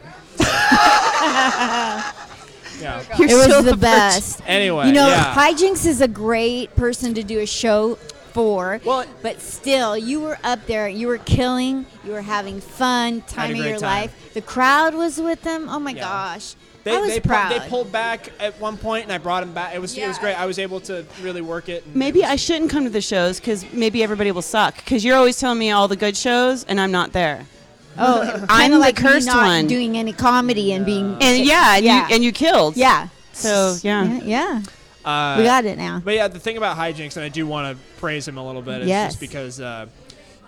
Yeah. You're It was so the virgin. best. Anyway, You know, yeah. Hijinks is a great person to do a show for. Well- but still, you were up there. You were killing. You were having fun. Time of great your time. life. The crowd was with them. Oh my Yeah. gosh. I was They proud. pulled back at one point, and I brought them back. It was great. I was able to really work it. And Maybe it was- I shouldn't come to the shows because maybe everybody will suck. Because you're always telling me all the good shows, and I'm not there. Oh, I'm kind the of like me cursed not one. doing any comedy and being. And you killed. Yeah. So yeah. Yeah. We got it now. But yeah, the thing about Hijinks, and I do want to praise him a little bit, is Yes. just because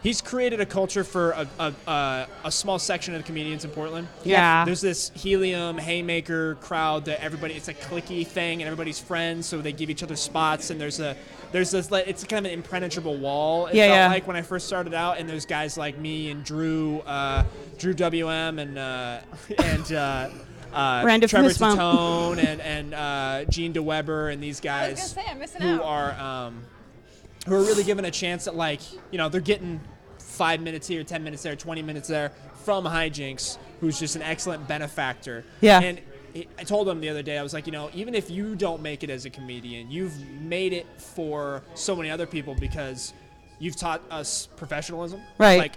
he's created a culture for a small section of the comedians in Portland. Yeah. There's this Helium Haymaker crowd that everybody, it's a cliquey thing, and everybody's friends, so they give each other spots, and there's this like, it's kind of an impenetrable wall. It felt like when I first started out, and there's guys like me and Drew WM and Randall Trevor Fistbump. Tatone and Gene DeWeber and these I was guys gonna say I'm missing who out. are really given a chance at, like, you know, they're getting 5 minutes here, 10 minutes there, 20 minutes there from Hijinks, who's just an excellent benefactor. Yeah. And I told him the other day, I was like, you know, even if you don't make it as a comedian, you've made it for so many other people because you've taught us professionalism. Right. Like,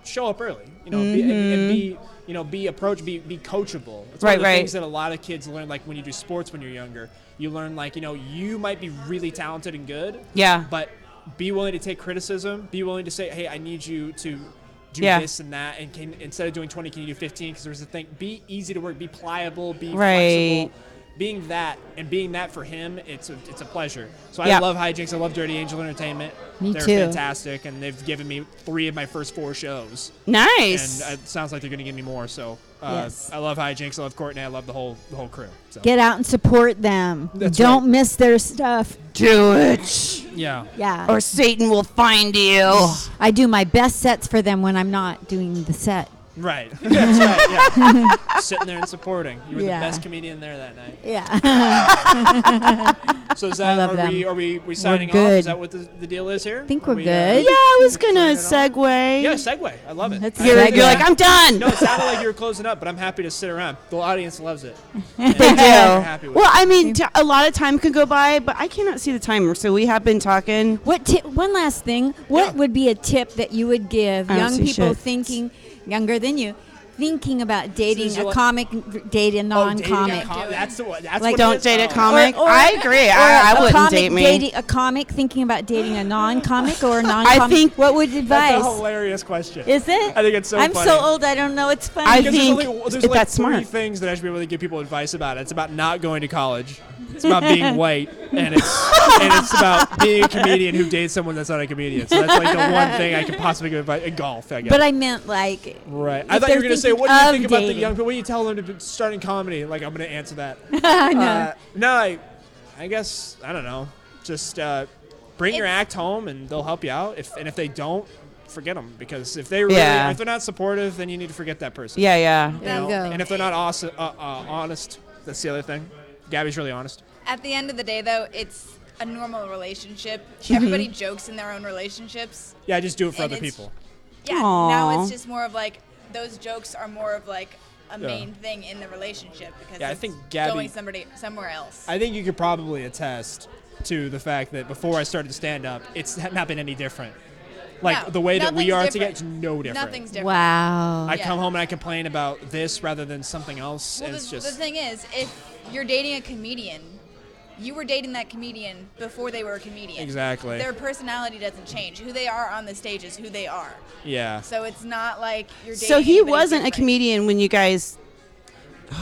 show up early. Be coachable. It's one of the things that a lot of kids learn, like when you do sports when you're younger. You learn, like, you might be really talented and good. Yeah. But be willing to take criticism. Be willing to say, hey, I need you to do this and that. And instead of doing 20, can you do 15? Because there's a thing. Be easy to work. Be pliable. Be flexible. Being that for him, it's a pleasure. So I love Hijinks. I love Dirty Angel Entertainment. They're fantastic, and they've given me 3 of my first 4 shows. Nice. And it sounds like they're going to give me more. So I love Hijinks. I love Courtney. I love the whole crew. So. Get out and support them. Don't miss their stuff. Do it. Yeah. Or Satan will find you. I do my best sets for them when I'm not doing the set. Right. That's right. Yeah. Sitting there and supporting. You were the best comedian there that night. Yeah. So is that, are we signing off? Is that what the deal is here? I think we're good. Yeah, I was gonna segue. Yeah, segue. I love it. You're like, I'm done. No, it sounded like you were closing up, but I'm happy to sit around. The audience loves it. They do. Happy with Well, I mean, a lot of time could go by, but I cannot see the timer, so we have been talking. One last thing. What would be a tip that you would give young people thinking younger than you, thinking about dating a comic, date a non-comic? That's the one. That's Like, what don't date a comic. Or I agree. I wouldn't date me. A comic thinking about dating a non-comic or a non-comic. I think what would advise? That's a hilarious question. Is it? I think it's so I'm funny. so old. I don't know. It's funny. I Because think there's like that's 3 smart. things that I should be able to give people advice about. It's about not going to college. It's about being white, and it's about being a comedian who dates someone that's not a comedian. So that's like the one thing I could possibly give advice. Golf, I guess. But I meant like. Right. I thought you were going to say, what do you think about the young people? What do you tell them to be starting comedy? Like, I'm going to answer that. No, I guess, I don't know. Just bring your act home, and they'll help you out. If they don't, forget them. Because if they really, if they're not supportive, then you need to forget that person. Yeah. You know? And if they're not honest, that's the other thing. Gabby's really honest. At the end of the day, though, it's a normal relationship. Everybody jokes in their own relationships. Yeah, I just do it for And other people. Yeah, Aww. now it's just more of like, those jokes are more of like a main thing in the relationship because I it's think Gabby, going somewhere else. I think you could probably attest to the fact that before I started to stand up, it's not been any different. Like, No, the way that we nothing's are different. together, it's no different. Nothing's different. Wow. I come home and I complain about this rather than something else, Well, and it's the just... thing is, if you're dating a comedian, you were dating that comedian before they were a comedian. Exactly. Their personality doesn't change. Who they are on the stage is who they are. Yeah. So it's not like you're dating So he anybody wasn't a different. comedian when you guys.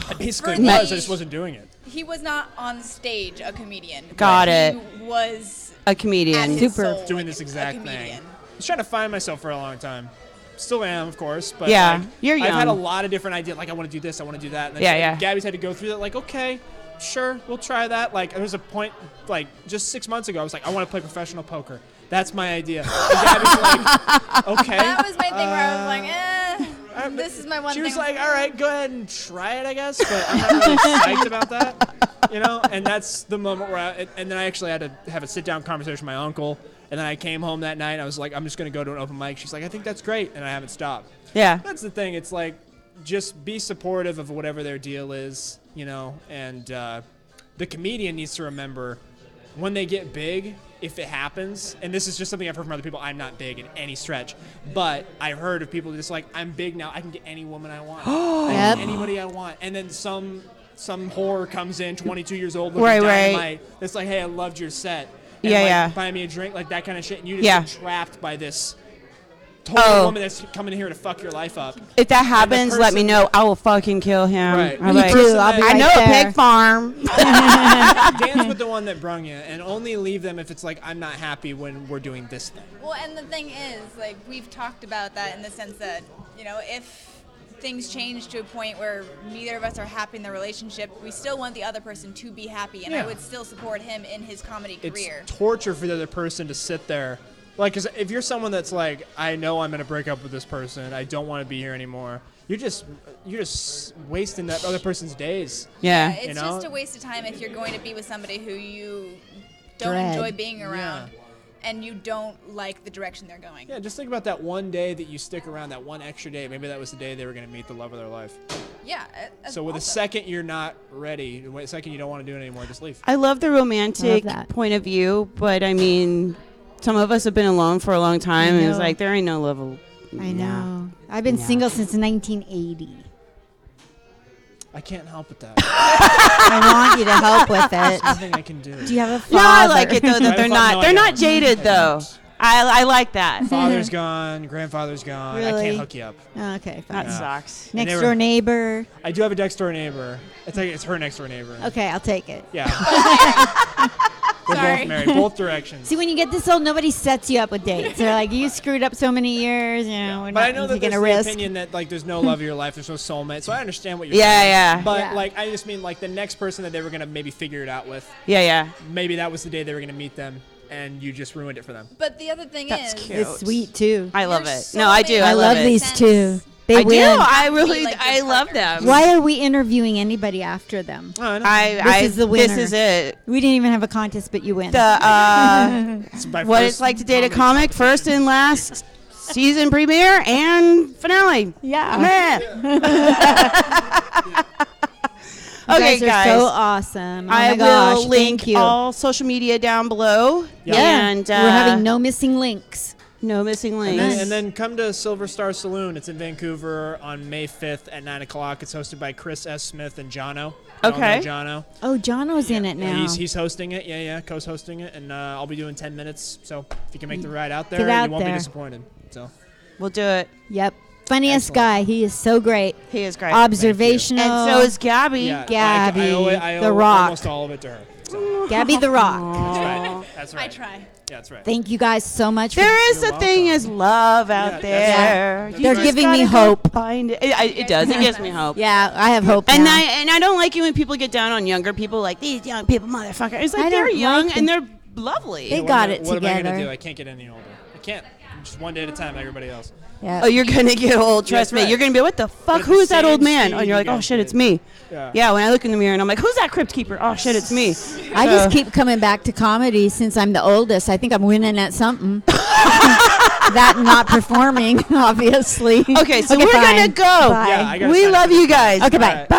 I basically For was, me- I just wasn't doing it. He was not on stage a comedian. Got but it. He was A at comedian. his Super. soul Doing this a exact comedian. thing. I was trying to find myself for a long time. Still am, of course, but Yeah, like, you're I've had a young. lot of different ideas. Like, I want to do this, I want to do that. And then Yeah. Gabby's had to go through that. Like, okay, sure, we'll try that. Like, there was a point, like, just 6 months ago, I was like, I want to play professional poker. That's my idea. And Gabby's like, okay. That was my thing where I was like, this is my one She thing. was like, all right, go ahead and try it, I guess, but I'm not really psyched about that, you know? And that's the moment where and then I actually had to have a sit-down conversation with my uncle, and then I came home that night, and I was like, I'm just going to go to an open mic. She's like, I think that's great, and I haven't stopped. Yeah. That's the thing. It's like, just be supportive of whatever their deal is, you know? And the comedian needs to remember, when they get big, if it happens, and this is just something I've heard from other people, I'm not big in any stretch, but I've heard of people just like, I'm big now, I can get any woman I want. I can get anybody I want. And then some whore comes in, 22 years old, looking dynamite, that's like, hey, I loved your set. And like, buy me a drink, like that kind of shit, and you just get trapped by this total woman that's coming in here to fuck your life up. If that happens, let me know. I will fucking kill him. Right. I'm Me like, too. I'll be I right know there. a pig farm. Dance with the one that brung you, and only leave them if it's like, I'm not happy when we're doing this thing. Well, and the thing is, like, we've talked about that in the sense that, you know, if things change to a point where neither of us are happy in the relationship, we still want the other person to be happy, and I would still support him in his comedy career. It's torture for the other person to sit there. Like, 'cause if you're someone that's like, I know I'm going to break up with this person, I don't want to be here anymore, you're just wasting that other person's days. Yeah. It's You know? just a waste of time if you're going to be with somebody who you don't Dread. enjoy being around and you don't like the direction they're going. Yeah, just think about that one day that you stick around, that one extra day. Maybe that was the day they were going to meet the love of their life. Yeah. So with a second you're not ready, a second you don't want to do it anymore, just leave. I love the romantic Love that. point of view, but I mean, some of us have been alone for a long time, I and it's know. like there ain't no level. I know. I've been single since 1980. I can't help with that. I want you to help with There's it. nothing I can do. Do you have a father? No, I like it though Do I that have a they're fa- not. no, I They're not don't. jaded I though. don't. I like that. Father's gone, grandfather's gone. I Really? can't hook you up. Oh, okay, fine. That Yeah. sucks. Next never- door neighbor. I do have a next door neighbor. It's her next door neighbor. Okay, I'll take it. Yeah. We're Sorry. both married, both directions. See, when you get this old, nobody sets you up with dates. They're like, you screwed up so many years, you know, we're But I not know that taking there's a the risk. opinion that like there's no love of your life, there's no soulmate. So I understand what you're Yeah, saying. yeah. But Yeah. like I just mean like the next person that they were gonna maybe figure it out with, Yeah, yeah. maybe that was the day they were gonna meet them, and you just ruined it for them. But the other thing That's is, cute. It's sweet, too. I love There's it. so No, I many do. I love it. these Sense. two. They I do. win. I really, like I good love partners. them. Why are we interviewing anybody after them? Oh, I know. This is the winner. This is it. We didn't even have a contest, but you win. It's my What first it's like to date a comedy comic, first and last season premiere and finale. Yeah. Man. You Okay, guys are guys. so awesome. Oh I my gosh, will link thank you. all social media down below. Yeah. And We're having no missing links. no missing links. And then come to Silver Star Saloon. It's in Vancouver on May 5th at 9 o'clock. It's hosted by Chris S. Smith and Jono. Okay. Jono. Oh, Jono's in it now. He's hosting it. Yeah, co-hosting it. And I'll be doing 10 minutes. So if you can make the ride out there, Get out you won't there. be disappointed. So We'll do it. Yep. Funniest Excellent. guy. He is so great. He is great. Observational. And so is Gabby. yeah, Gabby, I owe The Rock. almost all of it to her. So Gabby the Rock. that's right. That's right. I try. Yeah, that's right. Thank you guys so much. There is You're a thing welcome. as love out Yeah, there. that's They're just giving me gotta go hope. Find it. It does. It gives me hope. Yeah, I have hope And now. I don't like it when people get down on younger people like these young people, motherfucker. It's I like they're don't young like and them. they're lovely. They What got am I- it What am I together. going to do? I can't get any older. I can't. I'm just one day at a time like everybody else. Yeah. Oh, you're gonna get old. Trust that's me. right. You're gonna be, what the fuck? at Who the is that old same man? speed And you're you like, oh guys shit, did. it's me. Yeah. Yeah. When I look in the mirror and I'm like, who's that crypt keeper? Oh shit, it's me. I So- just keep coming back to comedy since I'm the oldest. I think I'm winning at something. That and not performing, obviously. Okay, so we're fine. gonna go. Bye. Yeah, I gotta We sign love up. you guys. Okay, bye. All right. Bye.